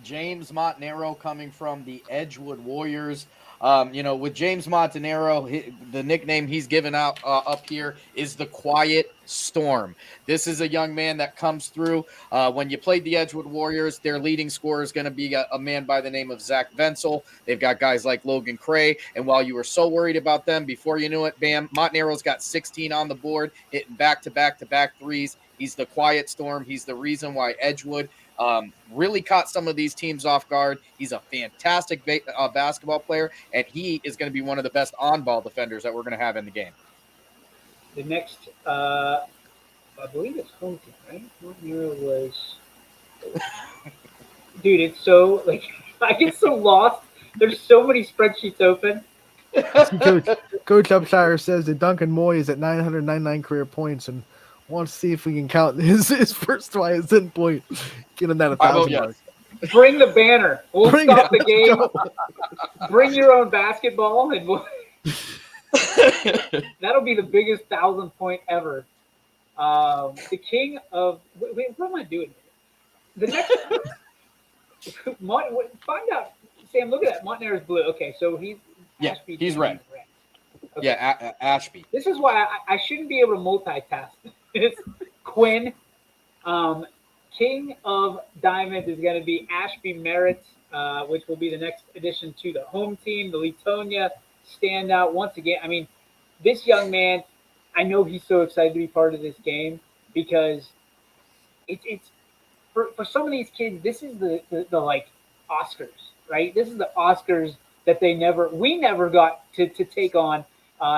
James Montanaro coming from the Edgewood Warriors. With James Montanaro, the nickname he's given out up here is the Quiet Storm. This is a young man that comes through. When you played the Edgewood Warriors, their leading scorer is going to be a man by the name of Zach Venzel. They've got guys like Logan Cray. And while you were so worried about them, before you knew it, bam, Montanaro's got 16 on the board, hitting back-to-back-to-back threes. He's the Quiet Storm. He's the reason why Edgewood really caught some of these teams off guard. He's a fantastic basketball player, and he is going to be one of the best on-ball defenders that we're going to have in the game. The next, I believe it's home team, right? Montanaro was... Dude, it's so, I get so lost. There's so many spreadsheets open. Coach Upshire says that Duncan Moy is at 999 career points and wants to see if we can count his first YSN point. Get him that 1,000 mark. Bring the banner. We'll stop the game. Bring your own basketball, and that'll be the biggest 1,000-point ever. The king of wait, what am I doing? The next find out. Sam, look at that. Montanaro's blue. Okay, so he's red. Okay. Yeah, Ashby. This is why I shouldn't be able to multitask. It's Quinn. King of Diamonds is going to be Ashby Merritt, which will be the next addition to the home team. The Letonia standout once again. I mean, this young man, I know he's so excited to be part of this game because it's for some of these kids, this is the like Oscars, right? This is the Oscars that we never got to take on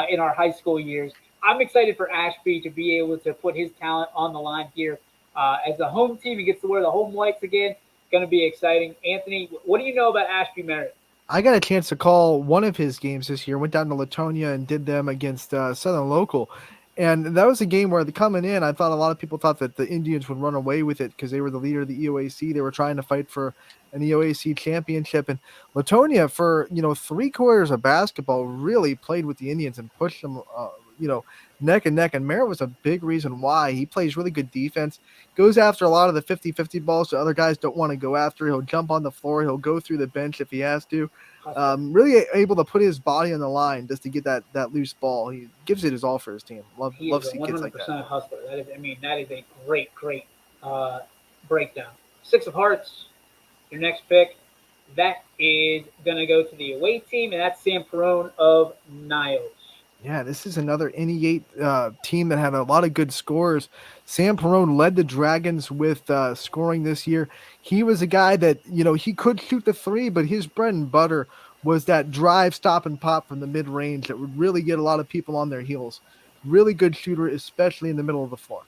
in our high school years. I'm excited for Ashby to be able to put his talent on the line here. As the home team, he gets to wear the home whites again. It's going to be exciting. Anthony, what do you know about Ashby Merritt? I got a chance to call one of his games this year. Went down to Latonia and did them against Southern Local. And that was a game where coming in, I thought a lot of people thought that the Indians would run away with it because they were the leader of the EOAC. They were trying to fight for an EOAC championship. And Latonia, for 3 quarters of basketball, really played with the Indians and pushed them neck and neck. And Merritt was a big reason why. He plays really good defense, goes after a lot of the 50-50 balls that other guys don't want to go after. He'll jump on the floor. He'll go through the bench if he has to. Really able to put his body on the line just to get that loose ball. He gives it his all for his team. Love seeing kids like that. 100% hustler. That is a great breakdown. 6 of Hearts, your next pick. That is going to go to the away team, and that's Sam Perone of Niles. Yeah, this is another NE8 team that had a lot of good scores. Sam Perone led the Dragons with scoring this year. He was a guy that, he could shoot the 3, but his bread and butter was that drive, stop, and pop from the mid-range that would really get a lot of people on their heels. Really good shooter, especially in the middle of the floor.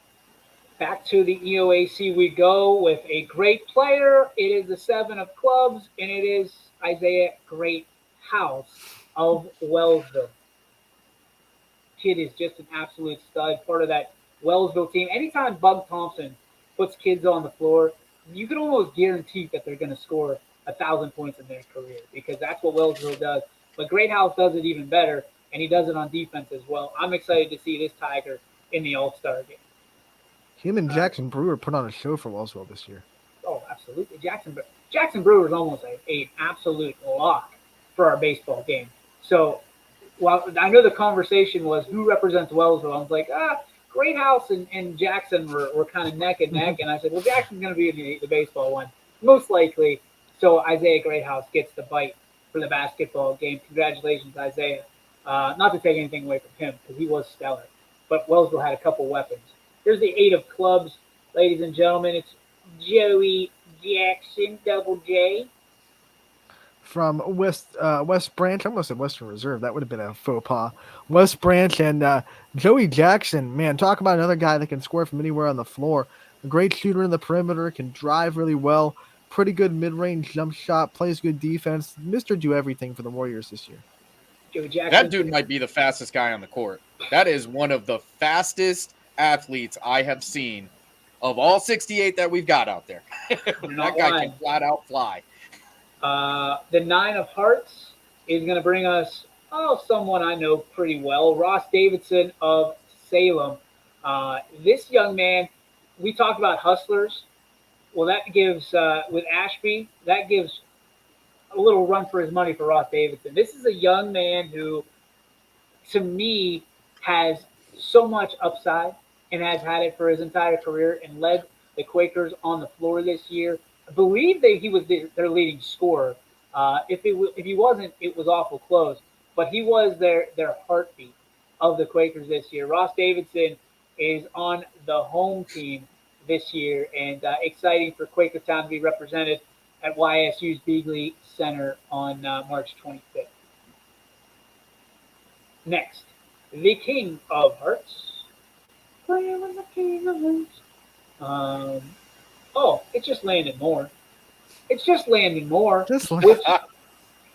Back to the EOAC we go with a great player. It is the 7 of clubs, and it is Isaiah Greathouse of Wellsville. Kid is just an absolute stud, part of that Wellsville team. Anytime Bug Thompson puts kids on the floor, you can almost guarantee that they're going to score 1,000 points in their career because that's what Wellsville does. But Greathouse does it even better, and he does it on defense as well. I'm excited to see this Tiger in the All-Star game. Him and Jackson Brewer put on a show for Wellsville this year. Oh, absolutely. Jackson Brewer is almost an absolute lock for our baseball game. So while I know the conversation was who represents Wellsville, I was like, Great House and Jackson were kind of neck and neck. And I said, well, Jackson's going to be in the baseball one, most likely. So Isaiah Greathouse gets the bite for the basketball game. Congratulations, Isaiah. Not to take anything away from him because he was stellar, but Wellsville had a couple weapons. Here's the 8 of clubs, ladies and gentlemen. It's Joey Jackson, double J. From West Branch. I almost said Western Reserve. That would have been a faux pas. West Branch and Joey Jackson. Man, talk about another guy that can score from anywhere on the floor. A great shooter in the perimeter, can drive really well. Pretty good mid-range jump shot. Plays good defense. Mr. Do everything for the Warriors this year. Joey Jackson. That dude might be the fastest guy on the court. That is one of the fastest athletes I have seen of all 68 that we've got out there. That guy can flat out fly. The 9 of Hearts is going to bring us, someone I know pretty well, Ross Davidson of Salem. This young man, we talked about hustlers. Well, that gives, with Ashby, that gives a little run for his money for Ross Davidson. This is a young man who, to me, has so much upside and has had it for his entire career and led the Quakers on the floor this year. I believe that he was their leading scorer. If he wasn't, it was awful close. But he was their heartbeat of the Quakers this year. Ross Davidson is on the home team this year, and exciting for Quakertown to be represented at YSU's Beagley Center on March 25th. Next, the King of Hearts. Playing with the King of Hearts. It's just Landon Moore. It's just Landon Moore,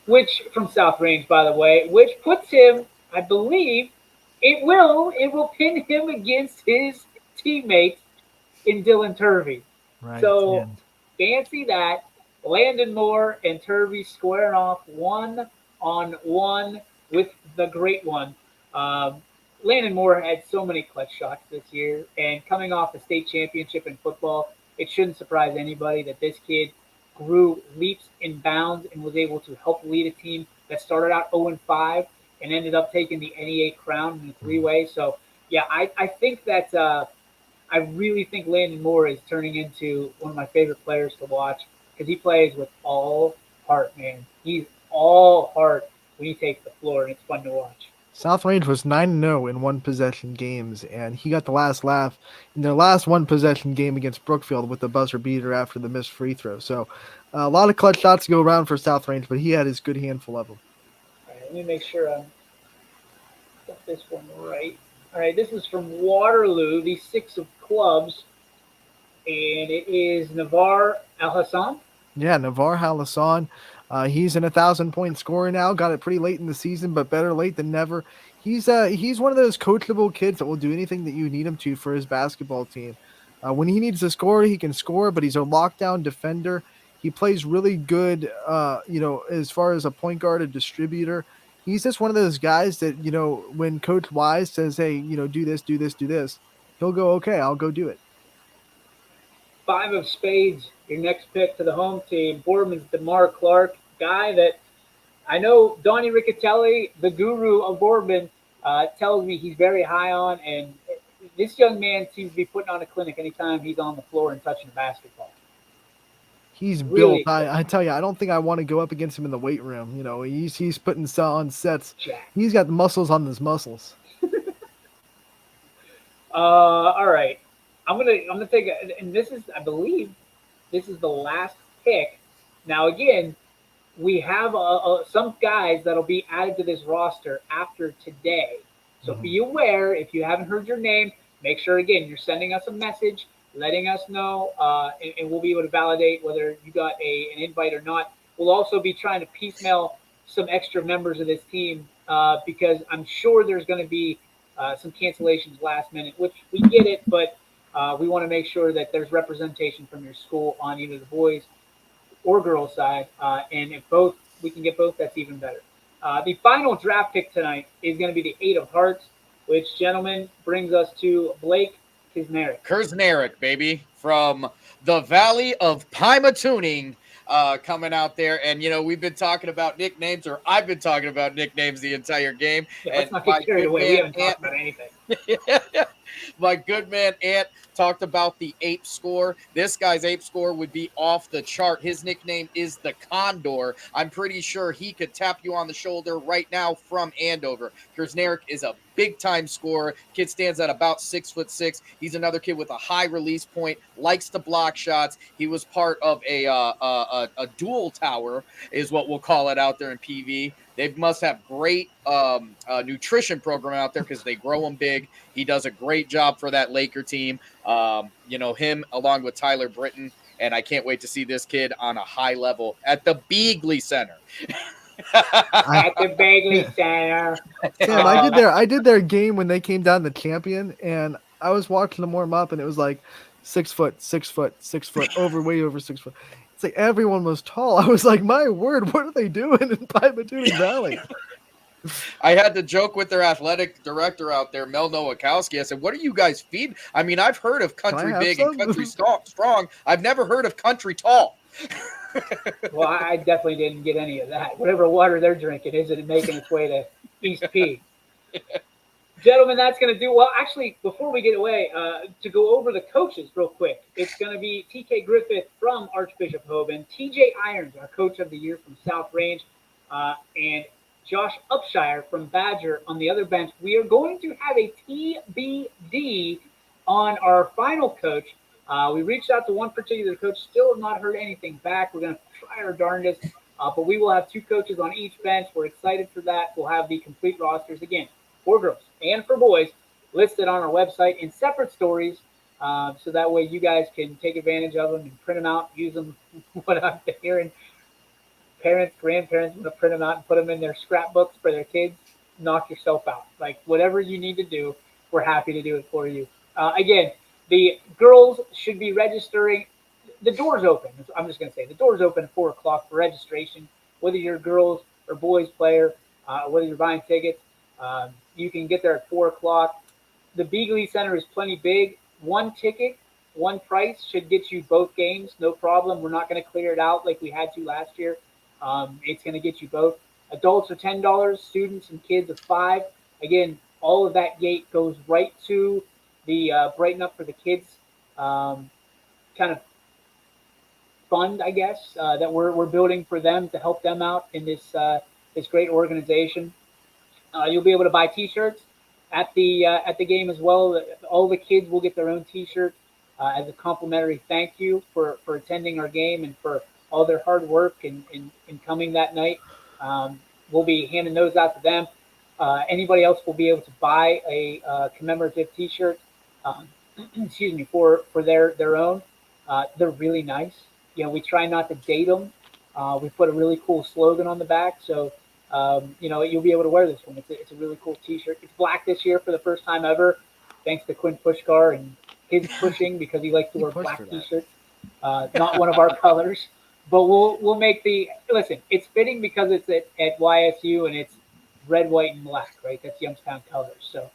which from South Range, by the way, which puts him, I believe, it will pin him against his teammate in Dylan Turvey. Right. So fancy that. Landon Moore and Turvey squaring off 1-on-1 with the great one. Landon Moore had so many clutch shots this year, and coming off the state championship in football, it shouldn't surprise anybody that this kid grew leaps and bounds and was able to help lead a team that started out 0-5 and ended up taking the NEA crown in a 3-way. So, yeah, I think that I really think Landon Moore is turning into one of my favorite players to watch because he plays with all heart, man. He's all heart when he takes the floor, and it's fun to watch. South Range was 9-0 in one-possession games, and he got the last laugh in their last one-possession game against Brookfield with the buzzer beater after the missed free throw. So a lot of clutch shots go around for South Range, but he had his good handful of them. All right, let me make sure I got this one right. All right, this is from Waterloo, the 6 of clubs, and it is Navar Al-Hassan. Yeah, Navar Al-Hassan. He's an 1,000-point scorer now. Got it pretty late in the season, but better late than never. He's one of those coachable kids that will do anything that you need him to for his basketball team. When he needs to score, he can score, but he's a lockdown defender. He plays really good, as far as a point guard, a distributor. He's just one of those guys that, when Coach Wise says, hey, do this, do this, do this, he'll go, okay, I'll go do it. 5 of spades, your next pick to the home team. Boardman's DeMar Clark, guy that I know Donnie Riccatelli, the guru of Boardman, tells me he's very high on, and this young man seems to be putting on a clinic anytime he's on the floor and touching the basketball. He's really built. I tell you, I don't think I want to go up against him in the weight room. He's putting on sets. Jack. He's got the muscles on his muscles. All right. I'm gonna take and this is, I believe, this is the last pick. Now again, we have some guys that'll be added to this roster after today. So be aware, if you haven't heard your name, make sure again you're sending us a message, letting us know, and we'll be able to validate whether you got an invite or not. We'll also be trying to piecemeal some extra members of this team because I'm sure there's going to be some cancellations last minute, which we get it, but we want to make sure that there's representation from your school on either the boys or girls side. And if both, we can get both, that's even better. The final draft pick tonight is going to be the 8 of Hearts, which, gentlemen, brings us to Blake Kisnerick. Kisnerick, baby, from the Valley of Pymatuning. coming out there. And, we've been talking about nicknames, or I've been talking about nicknames the entire game. Yeah, and let's not my get carried good away. We man, haven't Ant, talked about anything. my good man Ant talked about the ape score. This guy's ape score would be off the chart. His nickname is the Condor. I'm pretty sure he could tap you on the shoulder right now from Andover. Kersnarek is a big-time scorer. Kid stands at about 6'6". He's another kid with a high release point, likes to block shots. He was part of a dual tower, is what we'll call it out there in PV. They must have great nutrition program out there because they grow them big. He does a great job for that Laker team. Him along with Tyler Britton, and I can't wait to see this kid on a high level at the Beagley Center. At the Beagley Center. Sam, I did their game when they came down the champion, and I was watching them warm up, and it was like 6 foot, 6 foot, 6 foot, way over 6 foot. It's like everyone was tall. I was like, my word, what are they doing in Pymatuning Valley? I had to joke with their athletic director out there, Mel Nowakowski. I said, what are you guys feeding? I mean, I've heard of country big and country strong. I've never heard of country tall. Well, I definitely didn't get any of that. Whatever water they're drinking isn't making its way to East P. Gentlemen, that's going to do. Well, actually, before we get away, to go over the coaches real quick, it's going to be TK Griffith from Archbishop Hoban, TJ Irons, our coach of the year from South Range, and Josh Upshire from Badger on the other bench. We are going to have a TBD on our final coach. We reached out to one particular coach, still have not heard anything back. We're going to try our darndest, but we will have 2 coaches on each bench. We're excited for that. We'll have the complete rosters, again, for girls and for boys, listed on our website in separate stories, so that way you guys can take advantage of them and print them out, use them. What I'm hearing, parents, grandparents want to print them out and put them in their scrapbooks for their kids. Knock yourself out. Like, whatever you need to do, we're happy to do it for you. Again, the girls should be registering. The door's open. I'm just going to say the door's open at 4 o'clock for registration. Whether you're a girls or boys player, whether you're buying tickets, you can get there at 4 o'clock. The Beagley Center is plenty big. 1 ticket, 1 price should get you both games. No problem. We're not going to clear it out like we had to last year. It's going to get you both. Adults are $10. Students and kids are $5. Again, all of that gate goes right to the Brighten Up for the Kids kind of fund, I guess, that we're building for them to help them out in this great organization. You'll be able to buy T-shirts at the game as well. All the kids will get their own T-shirt as a complimentary thank you for attending our game and for all their hard work in coming that night. We'll be handing those out to them. Anybody else will be able to buy a commemorative T-shirt. Excuse me, for their own. They're really nice. We try not to date them. We put a really cool slogan on the back, so you'll be able to wear this one. It's a really cool T-shirt. It's black this year for the first time ever, thanks to Quinn Pushkar and his pushing because he likes to wear black T-shirts. Not one of our colors, but we'll make listen. It's fitting because it's at YSU and it's red, white, and black, right? That's Youngstown colors. So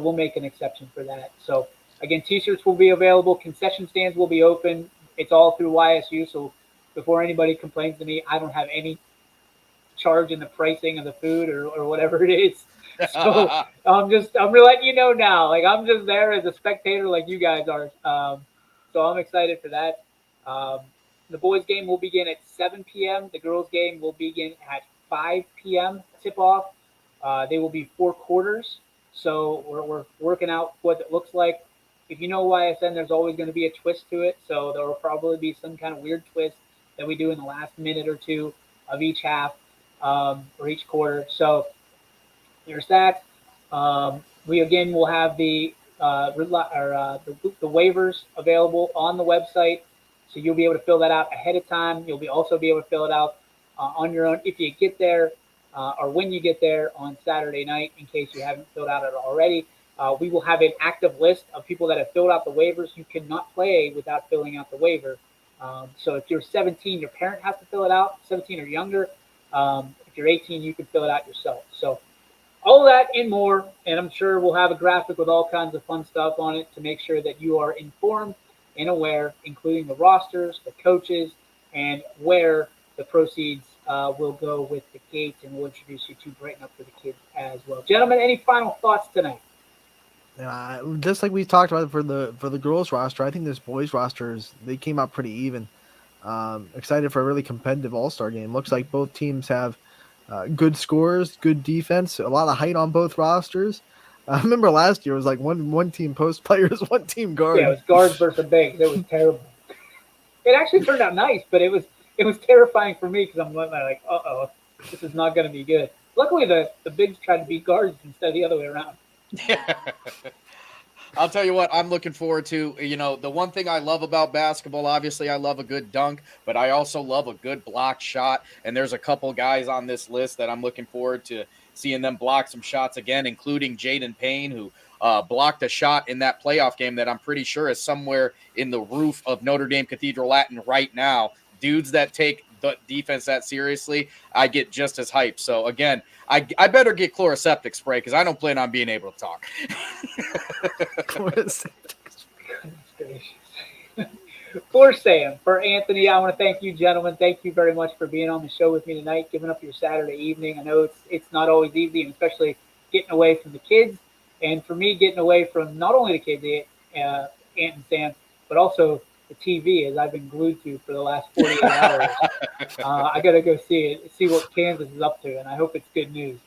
we'll make an exception for that. So again, T-shirts will be available. Concession stands will be open. It's all through YSU. So before anybody complains to me, I don't have any charge in the pricing of the food or whatever it is. So I'm letting you know now. Like, I'm just there as a spectator, like you guys are. So I'm excited for that. The boys' game will begin at 7 p.m. The girls' game will begin at 5 p.m. tip-off. They will be 4 quarters. So we're working out what it looks like. If you know YSN, there's always going to be a twist to it. So there will probably be some kind of weird twist that we do in the last minute or two of each half or each quarter. So there's that. We again will have the waivers available on the website, so you'll be able to fill that out ahead of time. You'll also be able to fill it out on your own if you get there or when you get there on Saturday night. In case you haven't filled out it already, we will have an active list of people that have filled out the waivers. You cannot play without filling out the waiver. So if you're 17, your parent has to fill it out. 17 or younger. If you're 18, you can fill it out yourself. So all that and more, and I'm sure we'll have a graphic with all kinds of fun stuff on it to make sure that you are informed and aware, including the rosters, the coaches, and where the proceeds will go with the gates, and we'll introduce you to Brighten Up for the Kids as well. Gentlemen, any final thoughts tonight? Just like we talked about for the girls roster, I think this boys rosters, they came out pretty even. Excited for a really competitive all-star game. Looks like both teams have good scores, good defense, a lot of height on both rosters. I remember last year it was like one team post players, one team guard. Yeah, it was guards versus bigs. It was terrible. It actually turned out nice, but it was terrifying for me because I'm like, uh-oh, this is not going to be good. Luckily, the bigs tried to beat guards instead of the other way around. I'll tell you what I'm looking forward to. The one thing I love about basketball, obviously I love a good dunk, but I also love a good block shot. And there's a couple guys on this list that I'm looking forward to seeing them block some shots again, including Jaden Payne, who blocked a shot in that playoff game that I'm pretty sure is somewhere in the roof of Notre Dame Cathedral Latin right now. Dudes that take the defense that seriously, I get just as hyped. So again, I better get chloroseptic spray because I don't plan on being able to talk. For Sam, for Anthony, I want to thank you, gentlemen. Thank you very much for being on the show with me tonight, giving up your Saturday evening. I know it's not always easy, and especially getting away from the kids, and for me, getting away from not only the kids, Aunt and Sam, but also the TV, as I've been glued to for the last 48 hours. I got to go see what Kansas is up to, and I hope it's good news.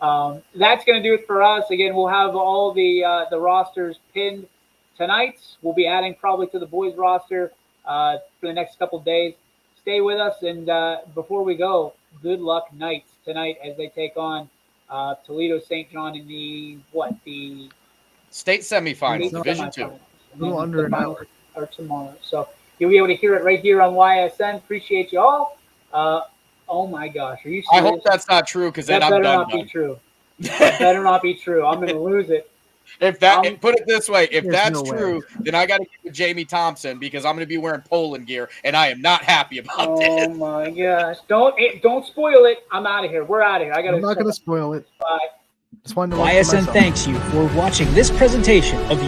That's going to do it for us. Again, we'll have all the rosters pinned tonight. We'll be adding probably to the boys roster for the next couple of days. Stay with us, and before we go, good luck Knights tonight as they take on Toledo St. John in the state semifinal, Division II. A little under an hour. Or tomorrow. So you'll be able to hear it right here on YSN. Appreciate you all. Oh my gosh, are you serious? I hope that's not true because then I'm done. That better not be true. That better not be true. I'm going to lose it. Put it this way, if that's no true, then I got to get with Jamie Thompson because I'm going to be wearing Poland gear, and I am not happy about this. Oh my gosh! Don't spoil it. I'm out of here. We're out of here. I'm not going to spoil it. Bye. Just wanted to YSN thanks you for watching this presentation of